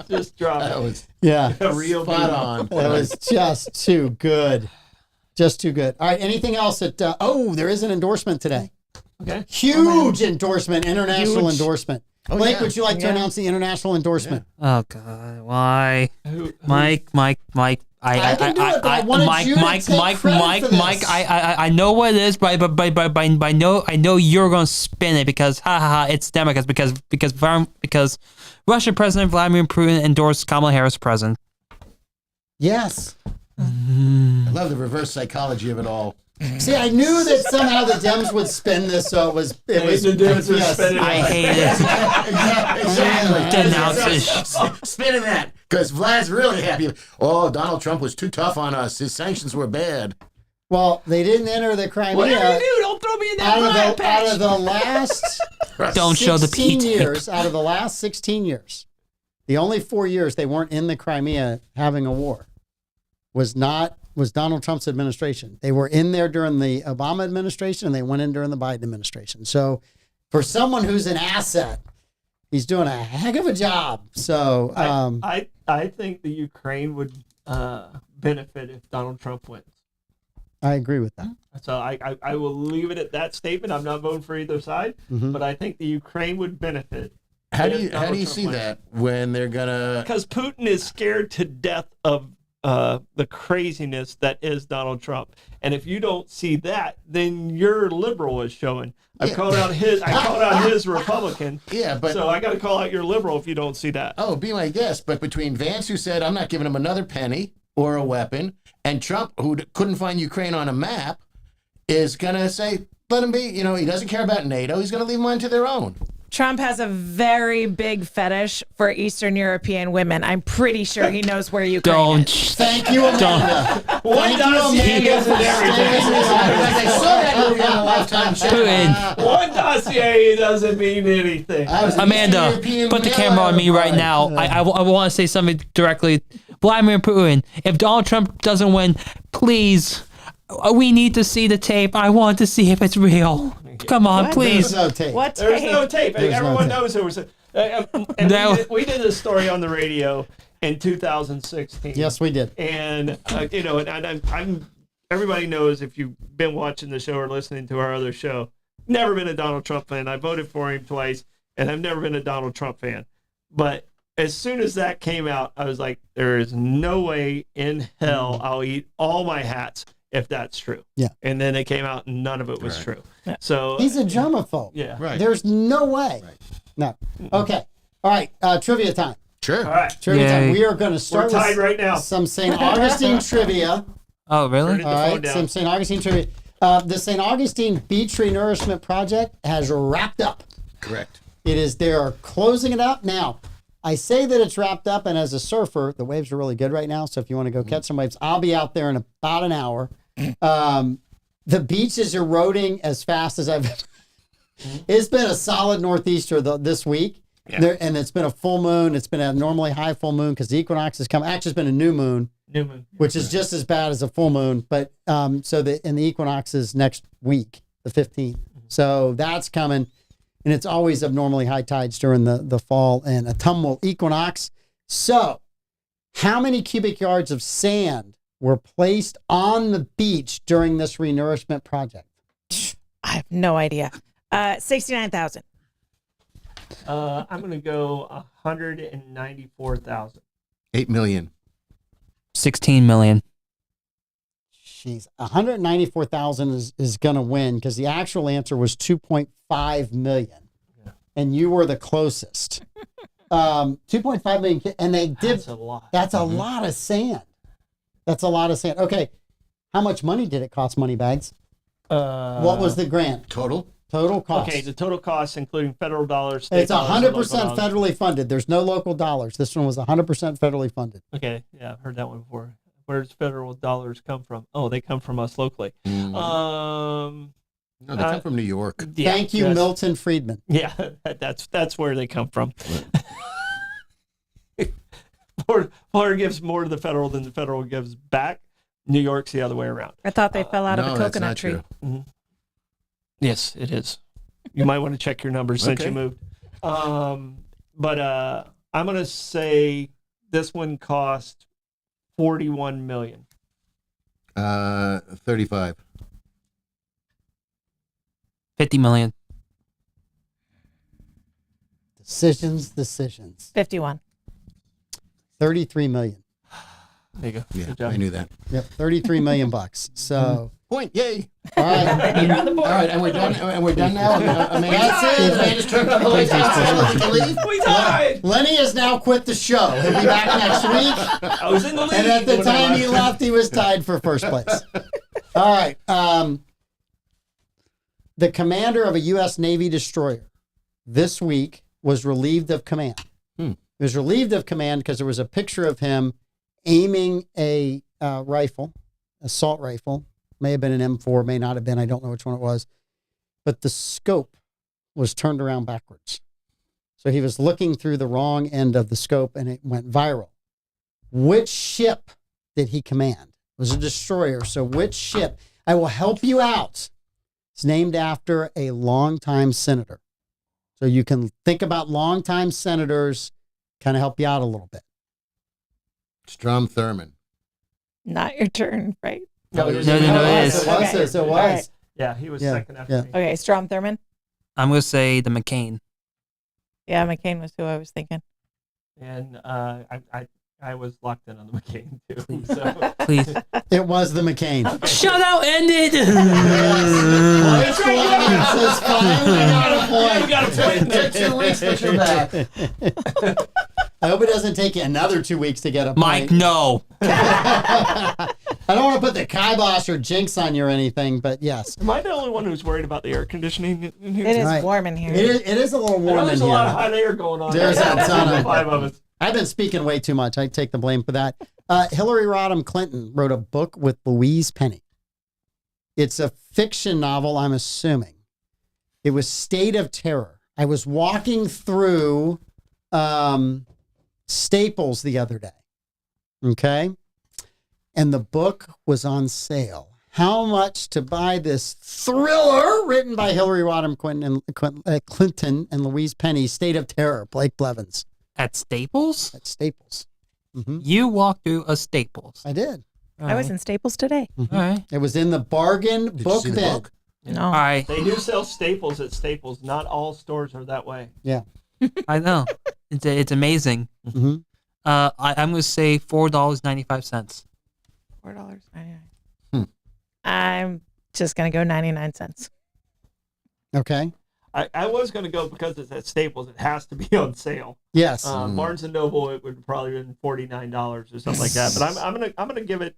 just drop That it. was Yeah. A real spot beat. on. That was just too good. Just too good. All right. Anything else that, there is an endorsement today. Okay. Huge endorsement, international Huge. endorsement. Oh, Blake, yeah. would you like to announce the international endorsement? oh God, why? Who- Mike. I can do it, but I wanted you to take credit for this. I know what it is, but I know you're gonna spin it because it's Democrats because Russian President Vladimir Putin endorsed Kamala Harris president. Yes. I love the reverse psychology of it all. See, I knew that somehow the Dems would spin this, so it was. The Dems would yes. spin it. I hate it. Exactly. Denounce this. Spinning that. Because Vlad's really happy. Oh, Donald Trump was too tough on us. His sanctions were bad. Well, they didn't enter the Crimea. Whatever you do, don't throw me in that briar patch. Out of the last Don't show the 16 P tape. years, out of the last 16 years, the only 4 years they weren't in the Crimea having a war was Donald Trump's administration. They were in there during the Obama administration and they went in during the Biden administration. So for someone who's an asset, he's doing a heck of a job. So I think the Ukraine would benefit if Donald Trump wins. I agree with that. So I will leave it at that statement. I'm not voting for either side, Mhm. but I think the Ukraine would benefit. How do if you Donald Trump see wins. that when they're gonna? Because Putin is scared to death of the craziness that is Donald Trump, and if you don't see that, then your liberal is showing. I called out his Republican. Yeah, but So I got to call out your liberal if you don't see that. oh, be my guest. But between Vance, who said I'm not giving him another penny or a weapon, and Trump, who couldn't find Ukraine on a map, is gonna say let him be. You know, he doesn't care about NATO. He's gonna leave them on to their own. Trump has a very big fetish for Eastern European women. I'm pretty sure he knows where Ukraine Don't. is. Thank you, Amanda. One dossier isn't everything. I saw that movie on a Lifetime show. Putin. One dossier doesn't mean anything. I was an Amanda, Eastern European put the male camera on me right pride. now. I want to say something directly. Vladimir Putin, if Donald Trump doesn't win, please We need to see the tape. I want to see if it's real. Come on, What? please. There's no tape. What There's tape? no tape. There's no Everyone tape. knows there was and No. we did a story on the radio in 2016. Yes, we did. And I'm everybody knows if you've been watching the show or listening to our other show, never been a Donald Trump fan. I voted for him twice, and I've never been a Donald Trump fan. But as soon as that came out, I was like, there is no way in hell I'll eat all my hats if that's true. Yeah. And then it came out and none of it was true. Yeah. So He's a germaphobe. yeah. Right. There's no way. Right. No. Okay. All right. Trivia time. Sure. All right. Trivia time. Yay. We are going to We're start tied with right now. some St. Augustine trivia. Oh, really? Turn All the phone right. down. Some St. Augustine trivia. The St. Augustine Beach Renourishment Project has wrapped up. Correct. They are closing it up now. I say that it's wrapped up, and as a surfer, the waves are really good right now. So if you want to go catch some waves, I'll be out there in about an hour. The beach is eroding as fast as I've. It's been a solid northeaster this week, and it's been a full moon. It's been a normally high full moon because the equinox has come. Actually, it's been a new moon, Newman. which is just as bad as a full moon. But and the equinox is next week, the 15th. So that's coming. And it's always abnormally high tides during the fall and autumnal equinox. So, how many cubic yards of sand were placed on the beach during this renourishment project? I have no idea. 69,000. I'm going to go 194,000. 8 million. 16 million. Jeez, 194,000 is going to win because the actual answer was 2.5 million. Yeah. And you were the closest. 2.5 million. And they did. That's a lot. That's a lot of sand. That's a lot of sand. Okay. How much money did it cost, Moneybags? What was the grant? Total? Total cost. Okay, the total cost, including federal dollars, state It's dollars, and 100% local dollars. federally funded. There's no local dollars. This one was 100% federally funded. Okay, yeah, I've heard that one before. Where does federal dollars come from? Oh, they come from us locally. Mm. Um, No, they come from New York. yeah, Thank you, yes. Milton Friedman. Yeah, that's where they come from. Florida gives more to the federal than the federal gives back. New York's the other way around. I thought they fell out of no, a that's coconut not tree. true. Yes, it is. You might want to check your numbers since Okay. you moved. But I'm going to say this one cost 41 million. 35. 50 million. Decisions. 51. 33 million. There you go. Yeah, Good job. I knew that. Yep, 33 million bucks. So, Point, yay. all right. You're on the board. All right, and we're done. And we're done now. That's it. Man just turned on the lights. We can leave. We tied. Lenny has now quit the show. He'll be back next week. I was in the lead. And at the when I time he left. left, he was tied for first place. All right. The commander of a U.S. Navy destroyer this week was relieved of command. Hmm. He was relieved of command because there was a picture of him aiming a rifle, assault rifle. May have been an M4, may not have been. I don't know which one it was. But the scope was turned around backwards. So he was looking through the wrong end of the scope and it went viral. Which ship did he command? It was a destroyer. So which ship? I will help you out. It's named after a longtime senator. So you can think about longtime senators, kind of help you out a little bit. Strom Thurmond. Not your turn, right? No, No, it is. It was. It was. Yeah, he was Yeah, second after yeah. me. Okay, Strom Thurmond. I'm going to say the McCain. Yeah, McCain was who I was thinking. And I was locked in on the McCain too. So. Please. It was the McCain. Shut out ended. That's right, you got it. Says finally got a point. You got a point in there. 2 weeks to come back. I hope it doesn't take you another 2 weeks to get a point. Mike, no. I don't want to put the kibosh or jinx on you or anything, but yes. Am I the only one who's worried about the air conditioning in here? It is Right. warm in here. It is a little I know warm in there's a lot of here. hot air going on. There's a ton of- 5 of us. I've been speaking way too much. I take the blame for that. Hillary Rodham Clinton wrote a book with Louise Penny. It's a fiction novel, I'm assuming. It was State of Terror. I was walking through Staples the other day. Okay. And the book was on sale. how much to buy this thriller written by Hillary Rodham Clinton and Louise Penny, State of Terror, Blake Blevins At Staples? at Staples. You walked through a Staples. I did. I was in Staples today. All right. It was in the bargain Did you book see the bin. book? No. All right. They do sell staples at Staples. Not all stores are that way. Yeah. I know. It's amazing. hmm I'm going to say $4.95. $4.99. I'm just gonna go 99 cents. Okay. I was going to go because it's at Staples. It has to be on sale. Yes. Barnes and Noble, it would probably been $49 or something like that. But I'm gonna give it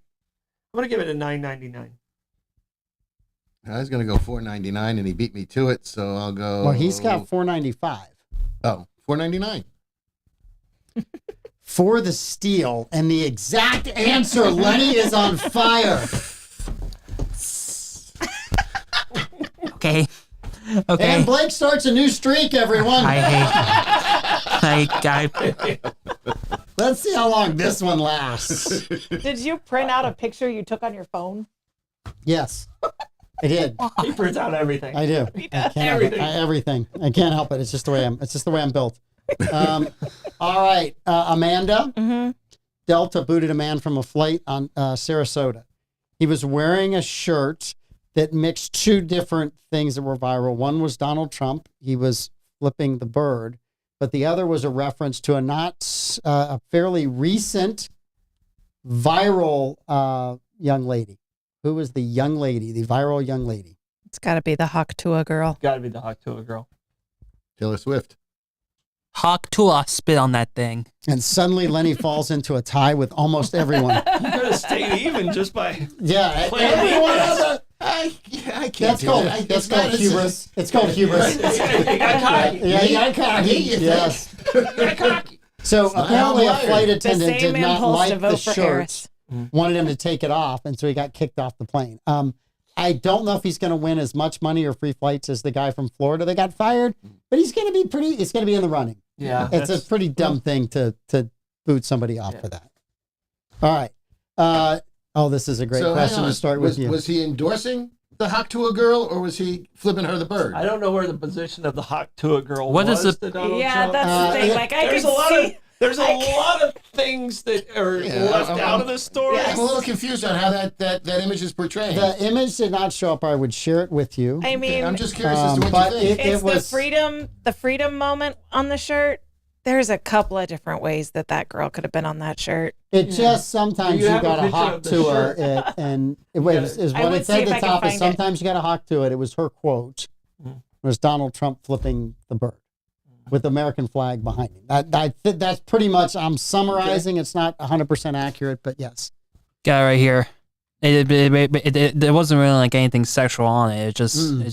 a $9.99. I was going to go $4.99, and he beat me to it, so I'll go. Well, he's got $4.95 Oh, $4.99. for the steal, and the exact answer. Lenny is on fire. Okay. Okay. And Blake starts a new streak, everyone. I Let's see how long this one lasts. Did you print out a picture you took on your phone? Yes, I did. He prints out everything. I do. I can't help it. Everything. I can't help it. It's just the way I'm built. All right, Amanda. Mm-hmm. Delta booted a man from a flight on Sarasota. He was wearing a shirt that mixed two different things that were viral. One was Donald Trump. He was flipping the bird, but the other was a reference to a fairly recent viral young lady. Who was the young lady, the viral young lady? It's got to be the Haktua girl. Got to be the Haktua girl. Taylor Swift. Hawk Tua spit on that thing. And suddenly Lenny falls into a tie with almost everyone. You could have stayed even just by. Yeah, Playing everyone defense. has I can't That's do called that. that's called hubris. It's called hubris. You got cocky. Yeah, you got cocky. You think? Yes. You got cocky. So not apparently a how I'm flight wired. The attendant same did not impulse to like the vote for shirt, Harris. wanted him to take it off, and so he got kicked off the plane. I don't know if he's going to win as much money or free flights as the guy from Florida that got fired, but he's going to be it's going to be in the running. Yeah. It's a pretty dumb thing to boot somebody off for that. All right. This is a great So, question hang on. to start with you. Was he endorsing the Haktua girl, or was he flipping her the bird? I don't know where the position of the Haktua girl What was is to Donald Yeah, Trump. that's the thing. Like, I There's could a lot see. of there's a lot of things that are left out of the story. I'm a little confused on how that image is portrayed. The image did not show up. I would share it with you. I mean, I'm just curious as to what but you think. it's it was the freedom moment on the shirt. There's a couple of different ways that girl could have been on that shirt. It just sometimes You you have a got to picture hawk of the to shirt. it, and it was is I what would it said see at if the I can top is find it. sometimes you got to hawk to it. It was her quote. It was Donald Trump flipping the bird with the American flag behind him. That's pretty much. I'm summarizing. It's not 100% accurate, but yes. Got it right here. There wasn't really like anything sexual on it. It just it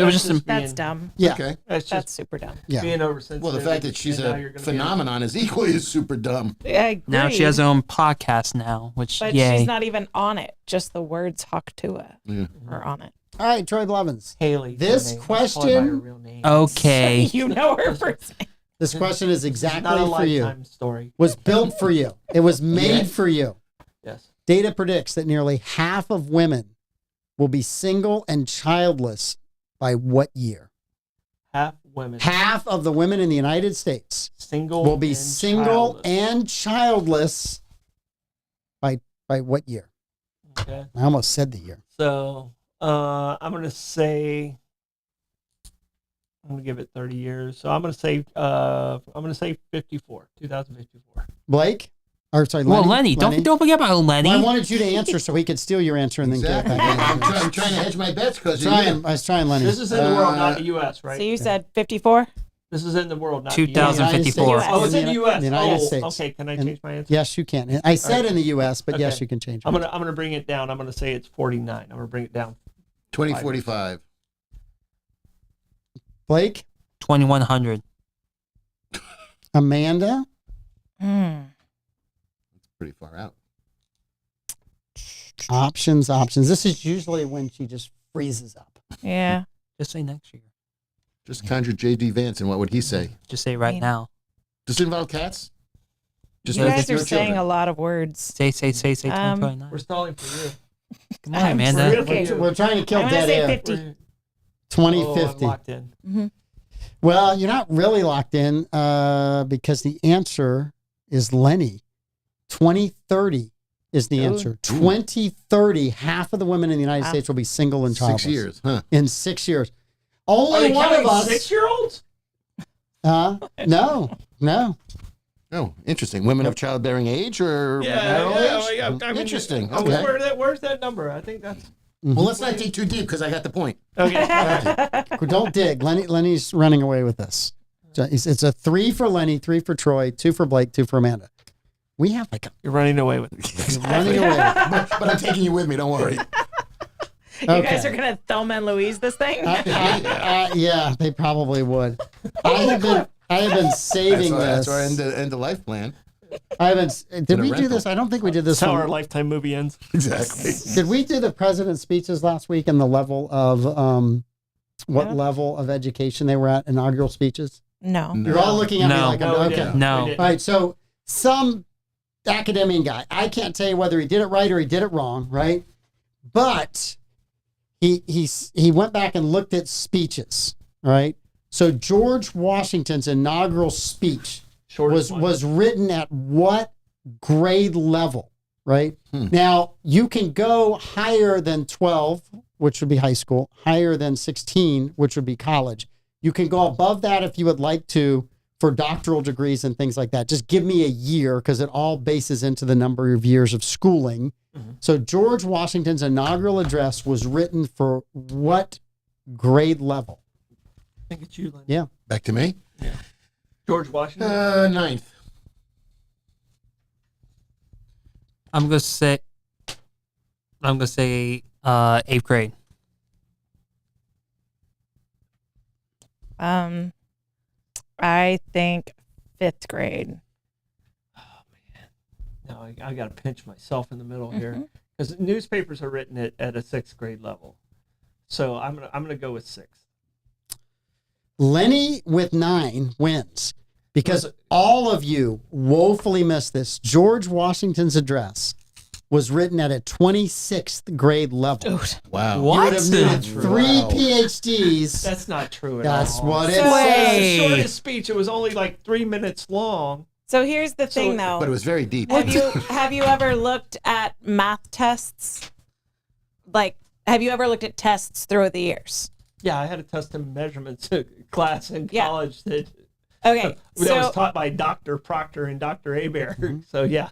was just That's dumb. Yeah. Okay. That's That's just super dumb. Yeah. being oversensitive. Well, the fact that she's and now a you're gonna be phenomenon is equally as super dumb. I agree. now she has her own podcast now, which But yay. she's not even on it. Just the words Haktua Yeah. are on it. All right, Troy Blevins. Haley. This her name. Let's call her by her question- real name. Okay. You know her first name. This question is Not a exactly for you. lifetime story. Was built for you. It was made for you. Yes. Data predicts that nearly half of women will be single and childless by what year? Half women. Half of the women in the United States Single. will be and single childless. and childless by what year? Okay. I almost said the year. So I'm gonna say I'm gonna give it 30 years. So I'm gonna say 54, 2054. Blake? Or sorry, Well, Lenny. Lenny, don't forget about Lenny. Well, I wanted you to answer so he could steal your answer and then Exactly. get it back. I'm trying to hedge my bets because I was trying, Lenny. This is in the world, not the U.S., right? So you said 54? This is in the world, not the US. 2054. US. Oh, it's in the U.S. The United Oh, States. okay. Can I And- change my answer? Yes, you can. And I said in the U.S., but yes, Okay. you can change it. I'm gonna bring it down. I'm gonna say it's 49. I'm gonna bring it down. 2045. Blake? 2100. Amanda? Pretty far out. Options. This is usually when she just freezes up. Yeah. Just say next year. Just conjure J.D. Vance, and what would he say? Just say right now. Does it involve cats? Just You with guys are your saying children? a lot of words. Say 2029. We're stalling for you. Come on, Amanda. Really? We're trying to kill I'm gonna dead say air. 50. Oh, I'm 2050. locked in. Well, you're not really locked in because the answer is Lenny. 2030 is the answer. 2030, half of the women in the United States will be single and childless. 6 years, huh? In 6 years. Are Only they one of counting us. 6-year-olds? No. Oh, interesting. Women of childbearing age or marital age? I mean, Interesting. oh, Okay. Where's that number? I think that's Well, let's not dig too deep because I got the point. okay. Don't dig. Lenny's running away with this. It's a 3 for Lenny, 3 for Troy, 2 for Blake, 2 for Amanda. We have like a You're running away with it. running away. But I'm taking you with me. Don't worry. You guys are gonna Thelma and Louise this thing. Yeah, they probably would. I have been saving That's this. our end of life plan. I haven't. Did a we do rental. this? I don't think we did this. That's how one. our lifetime movie ends. Exactly. Did we do the president's speeches last week and the level of what level of education they were at? Inaugural speeches. No. You're all looking at me No. like I'm No, we okay. didn't. No. We All didn't. right. So some academic guy. I can't tell you whether he did it right or he did it wrong. Right. But he went back and looked at speeches. Right. So George Washington's inaugural speech Shortest one. was written at what grade level, right? Now, you can go higher than 12, which would be high school, higher than 16, which would be college. You can go above that if you would like to for doctoral degrees and things like that. Just give me a year because it all bases into the number of years of schooling. So George Washington's inaugural address was written for what grade level? I think it's you, Lynn. Yeah. Back to me. George Washington. 9th. I'm gonna say 8th grade. I think 5th grade. No, I got to pinch myself in the middle here because newspapers are written at a 6th grade level. So I'm gonna go with 6th. Lenny with 9 wins because all of you woefully missed this. George Washington's address was written at a 26th grade level. Wow. You would have needed What? 3 PhDs. That's not true at That's all. what it So- says. It's the shortest speech. It was only like 3 minutes long. So here's the thing, though. But it was very deep. Have you ever looked at math tests? Like, have you ever looked at tests through the years? Yeah, I had a test and measurements class in Yeah. college that Okay, was so taught by Dr. Proctor and Dr. Hebert. So yeah,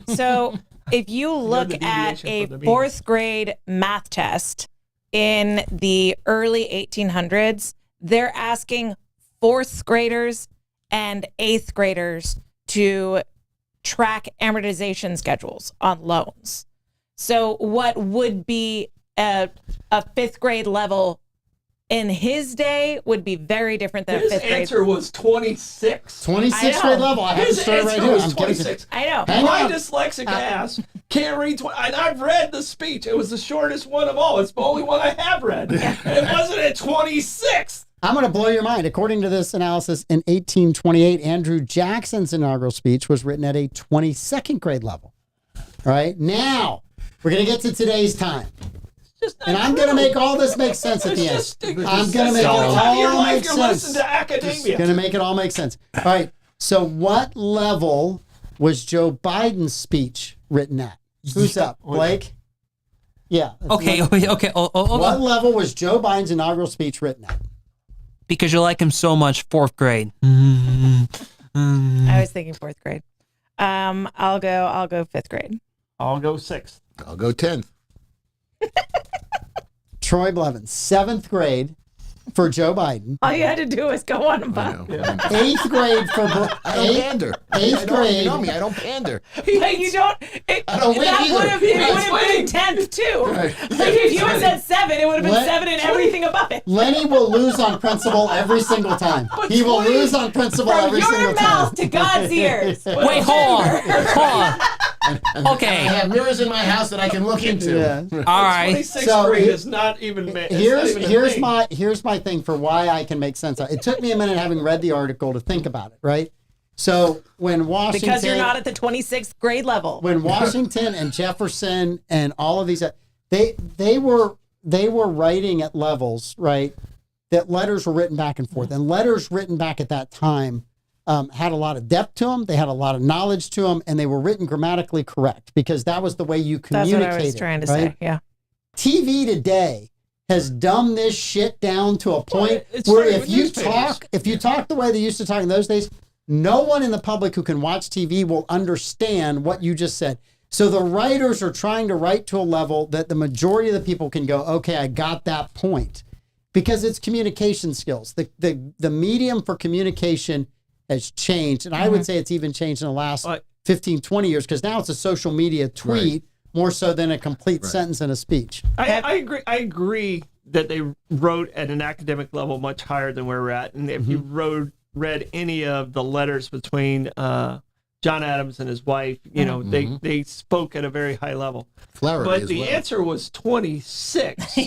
so if you look the at deviation a from the mean. 4th grade math test in the early 1800s, they're asking 4th graders and 8th graders to track amortization schedules on loans. So what would be a 5th grade level in his day would be very different than his a 5th grade. answer was 26. 26th I grade know. level. I have the His story right answer here. was I'm getting 26. I know. Hang My on. dyslexic ass can't read. And I've read the speech. It was the shortest one of all. It's the only one I have read. And it wasn't at 26. I'm going to blow your mind. According to this analysis, in 1828, Andrew Jackson's inaugural speech was written at a 22nd grade level. All right. Now, we're going to get to today's time. Just not And I'm true. going to make all this make sense at It's the end. just, I'm going to make it the only time in your all life make you're sense. listening to academia. Going to make it all make sense. All right. So, what level was Joe Biden's speech written at? Who's up? Blake? Yeah. Okay. What level was Joe Biden's inaugural speech written at? Because you like him so much, 4th grade. I was thinking 4th grade. I'll go 5th grade. I'll go 6th. I'll go 10th. Troy Blevins, 7th grade for Joe Biden. All you had to do was go on a I bus. know. 8th grade for I don't pander. Eighth I don't- grade. You know me. I don't pander. But you don't. I don't win that either. would have been That's 10th too. Right. Like if you had said 7, it would have been Let- 7 and everything above it. Lenny will lose on principle every single time. He will lose on principle From every your single mouth time. to God's ears. Wait, hold on. I Okay. have mirrors in my house that I can look into. Yeah. All right. 26th So grade he- is not even. It's not even a thing. Here's my thing for why I can make sense of it. It took me a minute having read the article to think about it, right? So when Washington Because you're not at the 26th grade level. when Washington and Jefferson and all of these they were writing at levels, right, that letters were written back and forth, and letters written back at that time had a lot of depth to them. They had a lot of knowledge to them, and they were written grammatically correct because that was the way you communicated. That's what I was trying to right? say. Yeah. TV today has dumbed this shit down to a point it's where starting if with you newspapers. talk the way they used to talk in those days, no one in the public who can watch TV will understand what you just said. So the writers are trying to write to a level that the majority of the people can go, okay, I got that point. Because it's communication skills. The medium for communication has changed. And I would say it's even changed in the last 15, 20 years because now it's a social media tweet more so than a complete sentence in a speech. I agree. I agree that they wrote at an academic level much higher than where we're at. And if you read any of the letters between John Adams and his wife, you know, they spoke at a very high level. Flaherty But as the well. answer was 26.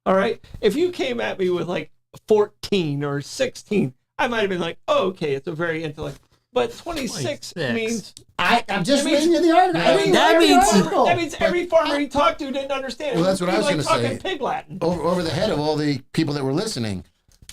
All right. If you came at me with like 14 or 16, I might have been like, oh, okay, it's a very intellect. But 26 means I'm just reading you the article. that means every farmer he talked to didn't understand it. Well, that's what I was It was gonna like say. talking pig Latin. Over the head of all the people that were listening.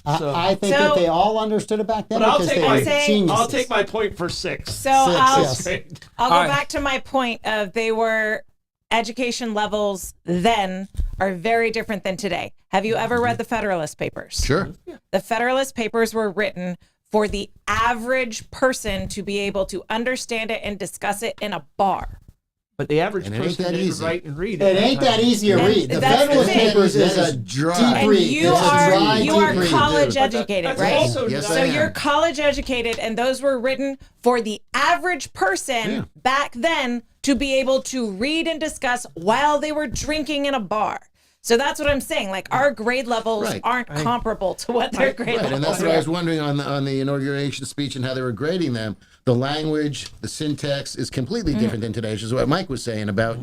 I think So- that they all understood it back then But I'll because take they my- were geniuses. I'll take my point for 6. So Yes. I'll go All right. back to my point of they were education levels then are very different than today. Have you ever read the Federalist Papers? Sure. The Federalist Papers were written for the average person to be able to understand it and discuss it in a bar. But the average And it ain't person that didn't easy. write and read It ain't that easy to And read. The that's the Federalist thing. Papers is That a is dry. deep And read. you It's a dry, are deep you are read. college But educated, that's right? also Yes, not- I So am. you're college educated, and those were written for the average person back then to be able to read and discuss while they were drinking in a bar. So that's what I'm saying. Like our grade levels Right. aren't comparable to what their grade Right, levels and that's are. what I was wondering on the inauguration speech and how they were grading them. The language, the syntax is completely different than today's. Which is what Mike was saying about,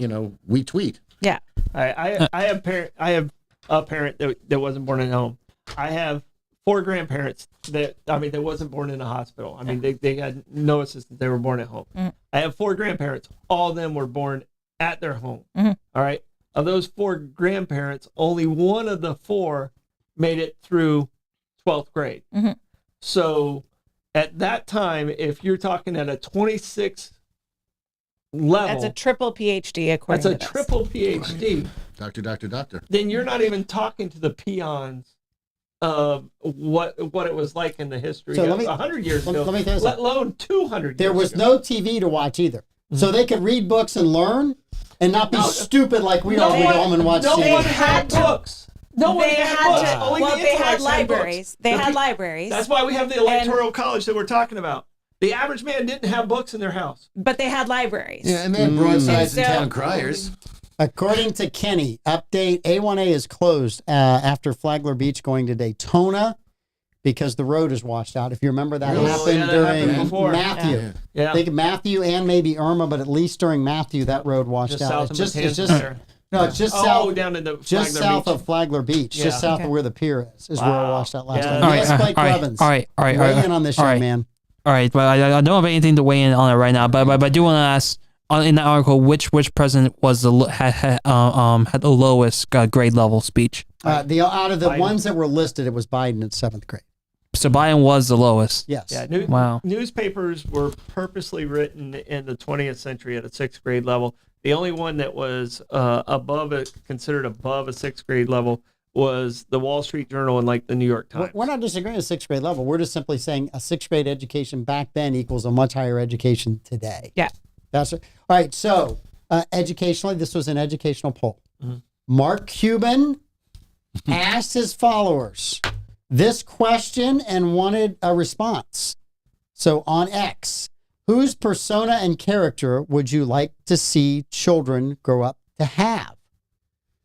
we tweet. Yeah. I have a parent that wasn't born in a home. I have 4 grandparents that wasn't born in a hospital. I mean, they had no assistance. They were born at home. I have 4 grandparents. All of them were born at their home. All right. Of those 4 grandparents, only one of the 4 made it through 12th grade. So at that time, if you're talking at a 26 level, That's a triple PhD according that's a to this. triple PhD. Doctor. Then you're not even talking to the peons of what it was like in the history So of let me- 100 years let- ago, let me tell you let something. alone 200 There years was ago. no TV to watch either. So they could read books and learn and not be stupid like we are. We go home and watch no TV. one had books. No one They had had books. to, Only well, the they had intellects books. libraries. They The had pe- libraries. That's why we have the electoral college that we're talking about. The average man didn't have books in their house. But they had libraries. Yeah, and they had broadsides and So- town criers. According to Kenny, update A1A is closed after Flagler Beach going to Daytona because the road is washed out. If you remember that Oh, happened yeah, that during happened before. Matthew. Yeah. I think Matthew and maybe Irma, but at least during Matthew, that road washed Just out. south It's of just, Matanzas it's just, there. no, it's just Oh, south, down in the just Flagler south Beach. of Flagler Beach, Yeah. just south Okay. of where the pier is where it Wow. washed out last Yeah. time. All right, Yes, all Mike right, Blevins. all right, Weigh in on this, all young right. man. All right, but I don't have anything to weigh in on it right now. But I do want to ask in that article which president was had the lowest grade level speech. Out of the Biden. ones that were listed, it was Biden in 7th grade. So Biden was the lowest. Yes. Yeah, Wow. Newspapers were purposely written in the 20th century at a 6th grade level. The only one that was considered above a 6th grade level was the Wall Street Journal and like the New York Times. We're not disagreeing with 6th grade level. We're just simply saying a 6th grade education back then equals a much higher education today. Yeah. That's it. All right. So educationally, this was an educational poll. Mark Cuban asked his followers this question and wanted a response. So on X, whose persona and character would you like to see children grow up to have?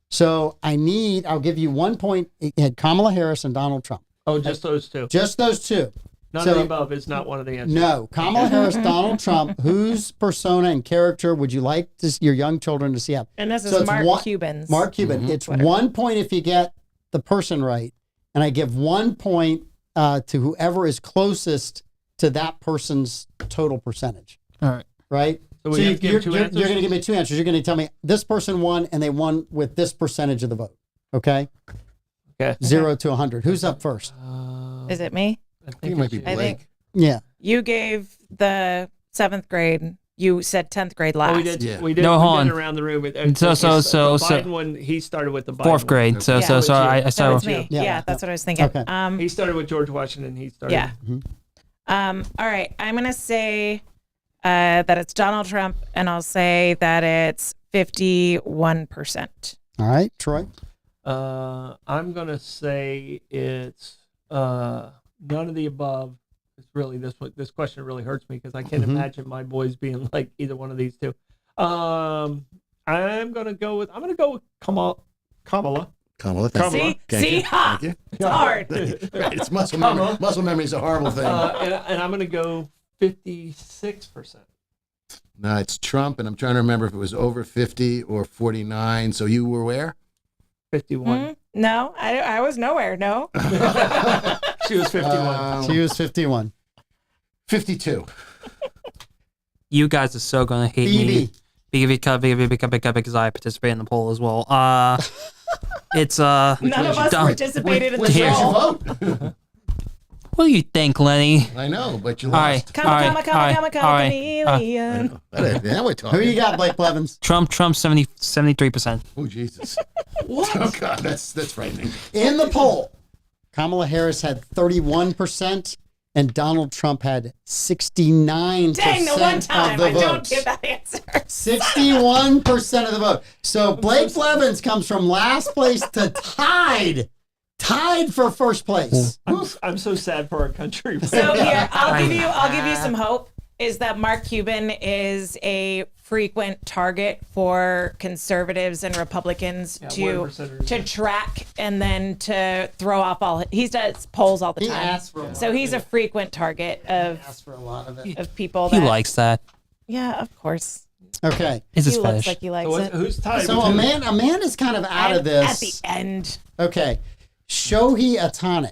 So I'll give you 1 point. It had Kamala Harris and Donald Trump. Oh, just those two. Just those two. None of the above is not one of the answers. No, Kamala Harris, Donald Trump. Whose persona and character would you like your young children to see have? And this is So it's Mark Cuban's. Mark Cuban. It's 1 point if you get the person right, and I give 1 point to whoever is closest to that person's total percentage. All right. Right. So we So have to give two you're answers. going to give me 2 answers. You're going to tell me this person won and they won with this percentage of the vote. Okay? Okay. 0 to 100. Who's up first? Is it me? I I think think it might be it's I Blake. think Yeah. you gave the 7th grade. You said 10th grade last. Oh, we did. Yeah. We did. No, we hold did on. around the room. So- The so- Biden one. He started with the Biden 4th one. grade. So Yeah. so so I So so it's me. Yeah. Yeah, that's what I was thinking. Okay. He started with George Washington. He started. Yeah. All right. I'm gonna say that it's Donald Trump, and I'll say that it's 51%. All right. Troy? I'm gonna say it's none of the above. It's really this question really hurts me because I can't imagine my boys being like either one of these two. I'm gonna go with Kamala. Kamala, thank Kamala. you. Thank See? you. Ha! Thank you. It's hard. Right, it's muscle memory. Kamala. Muscle memory is a horrible thing. And I'm gonna go 56%. No, it's Trump, and I'm trying to remember if it was over 50 or 49. So you were where? 51. No, I was nowhere. No. She was 51. She was 51. 52. you guys are so gonna hate me because I participated in the poll as well. It's None of us Don- participated in the Which way did you poll. vote? What do you think, Lenny? I know, but you All right. lost. Come, chameleon. Now we're talking. Who you got, Blake Blevins? Trump 73%. Oh, Jesus. What? Oh, God, that's frightening. In the poll, Kamala Harris had 31% and Donald Trump had 69% Dang, the one time of the I don't votes. give that answer. 61% of the vote. So Blake Blevins comes from last place to tied for first place. I'm so sad for our country. So here, I'll give you some hope. Is that Mark Cuban is a frequent target for conservatives and Republicans Yeah, to 1%. track and then to throw off all. He does polls all the He time, asked for a lot. so he's a frequent target of Asked for a lot of it. people. He That, likes that. Yeah, of course. Okay. It's his He looks fetish. like he likes So it. who's tied? So with who? Amanda's kind of out of And this. at the end. Okay. Shohei Ohtani.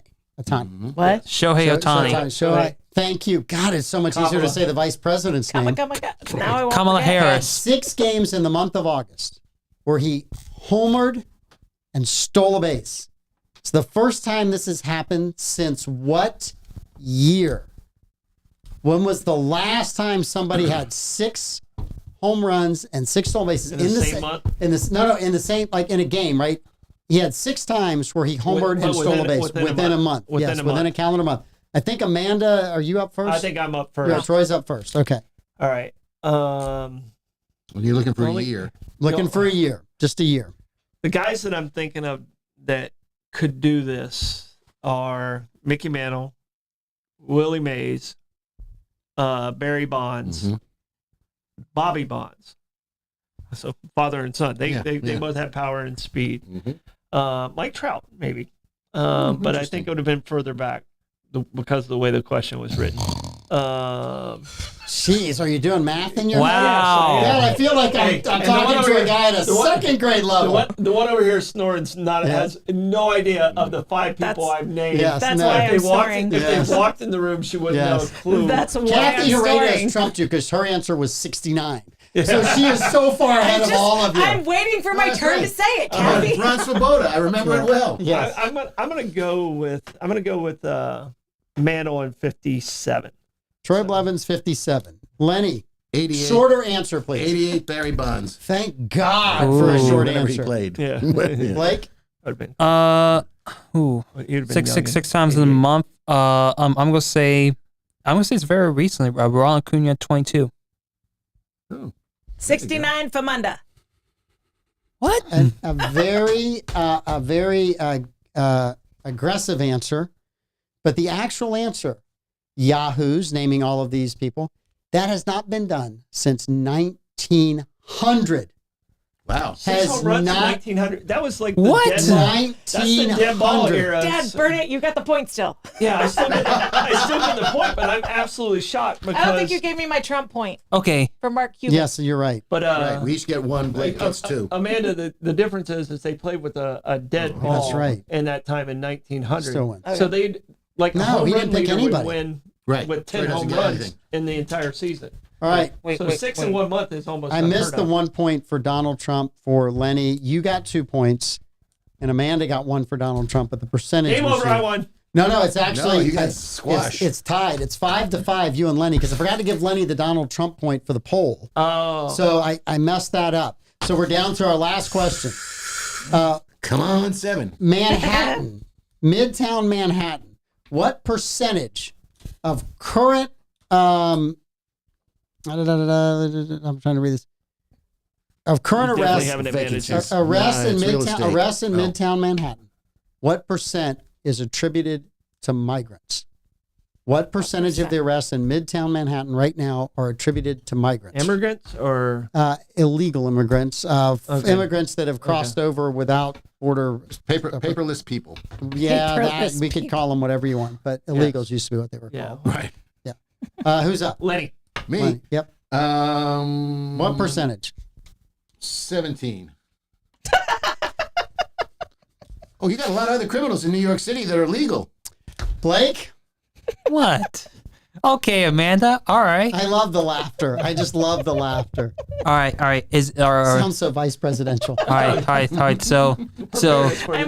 What? Shohei Ohtani. Shohei. Thank you. God, it's so much easier to say the vice president's Oh my name. God, my God. Now I won't Kamala forget. Had Harris. 6 games in the month of August where he homered and stole a base. It's the first time this has happened since what year? When was the last time somebody had 6 home runs and 6 stolen bases In the same month? In the same, like in a game, right? He had 6 times where he homered But and stole a base within a month. Within Yes, a within a month. calendar month. I think Amanda, are you up first? I think I'm up first. Yeah, Troy's up first. Okay. All right. When you're looking for Only- a year. Looking No. for a year, just a year. The guys that I'm thinking of that could do this are Mickey Mantle, Willie Mays, Barry Bonds, Mhm. Bobby Bonds. So father and son. They Yeah, they yeah. both have power and speed. Mhm. Mike Trout, maybe. But I interesting. think it would have been further back because of the way the question was written. Jeez, are you doing math in your Wow. head? God, I feel like I'm and the one talking over to a here- guy at a the one- second grade The level. one over here snoring's not Yes. has no idea of the 5 people That's- I've named. Yes, That's no. why If I'm they walked, snoring. if Yes. they walked in the room, she wouldn't Yes. know a clue. That's why Kathy I'm Herrera snoring. trumped you because her answer was 69. So she is so far ahead of all of you. I'm waiting for my That's turn right. to say it, Kathy. Ron Swoboda. I remember it well. Yes. I'm gonna go with Mantle in 57. Troy Blevins, 57. Lenny, 88. shorter answer, please. 88 Barry Bonds. Thank God for a short Whenever he answer. played. Yeah. Blake, Would have been. Ooh, You'd have been six times in a month. I'm gonna say it's very recently. Ronald Acuna 22. Oh. 69 for Munda. What? a very aggressive answer, but the actual answer, Yahoo's naming all of these people, that has not been done since 1900. Wow. Six Has home runs in not 1900. That was like the What? dead ball. That's the dead ball 1900. era. Dad, burn it. You got the point still. Yeah, I still get the point, but I'm absolutely shocked because. I don't think you gave me my Trump point Okay. for Mark Cuban. Yes, you're right. But Right. We each get one. Blake gets 2. Amanda, the difference is they played with a dead ball. That's right. In that time in 1900. Still wins. So they'd like No, a home he run didn't pick leader anybody. would win Right. with So 10 he doesn't home get runs anything. in the entire season. All right. So 6 in 1 month is almost. I missed unheard the of. 1 point for Donald Trump for Lenny. You got 2 points, and Amanda got 1 for Donald Trump. But the percentage. Game was over. I won. No, it's actually No, you got it's- squashed. It's tied. It's 5-5. You and Lenny, because I forgot to give Lenny the Donald Trump point for the poll. Oh. So I messed that up. So we're down to our last question. Come on, 7. Manhattan, Midtown Manhattan. What percentage of current? I'm trying to read this. Of current You definitely arrests, have an advantage. vacancies. arrests Nah, in it's real Midtown, estate. arrests in Oh. Midtown Manhattan. What percent is attributed to migrants? What percentage of the arrests in Midtown Manhattan right now are attributed to migrants? Immigrants or Illegal immigrants, Okay. immigrants that have crossed over without border. Paperless people. Yeah, Paperless we could call them whatever you want, but illegals used to be what they were yeah. called. Right. Who's up? Lenny. Me. Lenny. Yep. What percentage? 17. Oh, you got a lot of other criminals in New York City that are legal. Blake? What? Okay, Amanda. All right. I love the laughter. I just love the laughter. All right. All Sounds so vice presidential. right. So I'm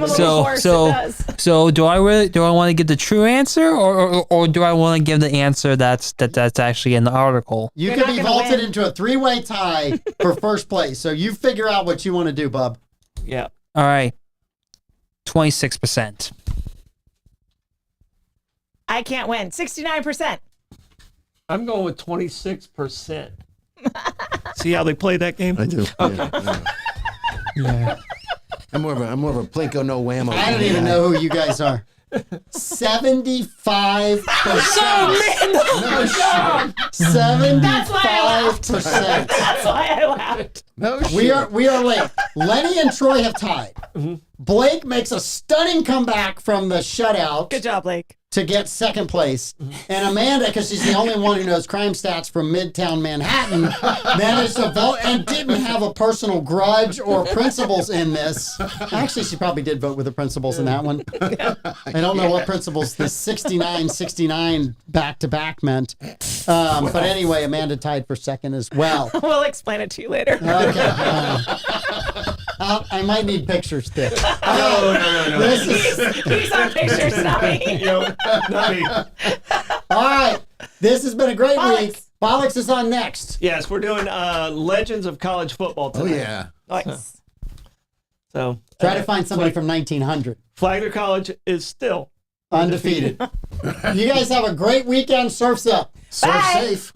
a little So- hoarse. so- It does. So do I want to give the true answer, or do I want to give the answer that's actually in the article? You You're could not be gonna vaulted win. into a 3-way tie for first place. So you figure out what you want to do, bub. Yeah. All right, 26%. I can't win. 69%. I'm going with 26%. See how they play that game? I do. Okay. Yeah. I'm more of a Plinko no whammo. I don't even know who you guys are. 75%. No shit. 75%. That's why I laughed. No shit. We are late. Lenny and Troy have tied. Blake makes a stunning comeback from the shutout Good job, Blake. to get second place. And Amanda, because she's the only one who knows crime stats from Midtown Manhattan, managed to vote and didn't have a personal grudge or principles in this. Actually, she probably did vote with the principles in that one. I don't know what principles the 69-69 back-to-back meant. But anyway, Amanda tied for second as well. We'll explain it to you later. Okay. I might need pictures, too. No. This is... He's on pictures, not me. Not me. All right. This has been a great Bollox. week. Bollox is on next. Yes, we're doing Legends of College Football Oh tonight. yeah. Nice. So Try to find somebody from 1900. Flagler College is still Undefeated. You guys have a great weekend. Surf's up. Surf Bye. safe.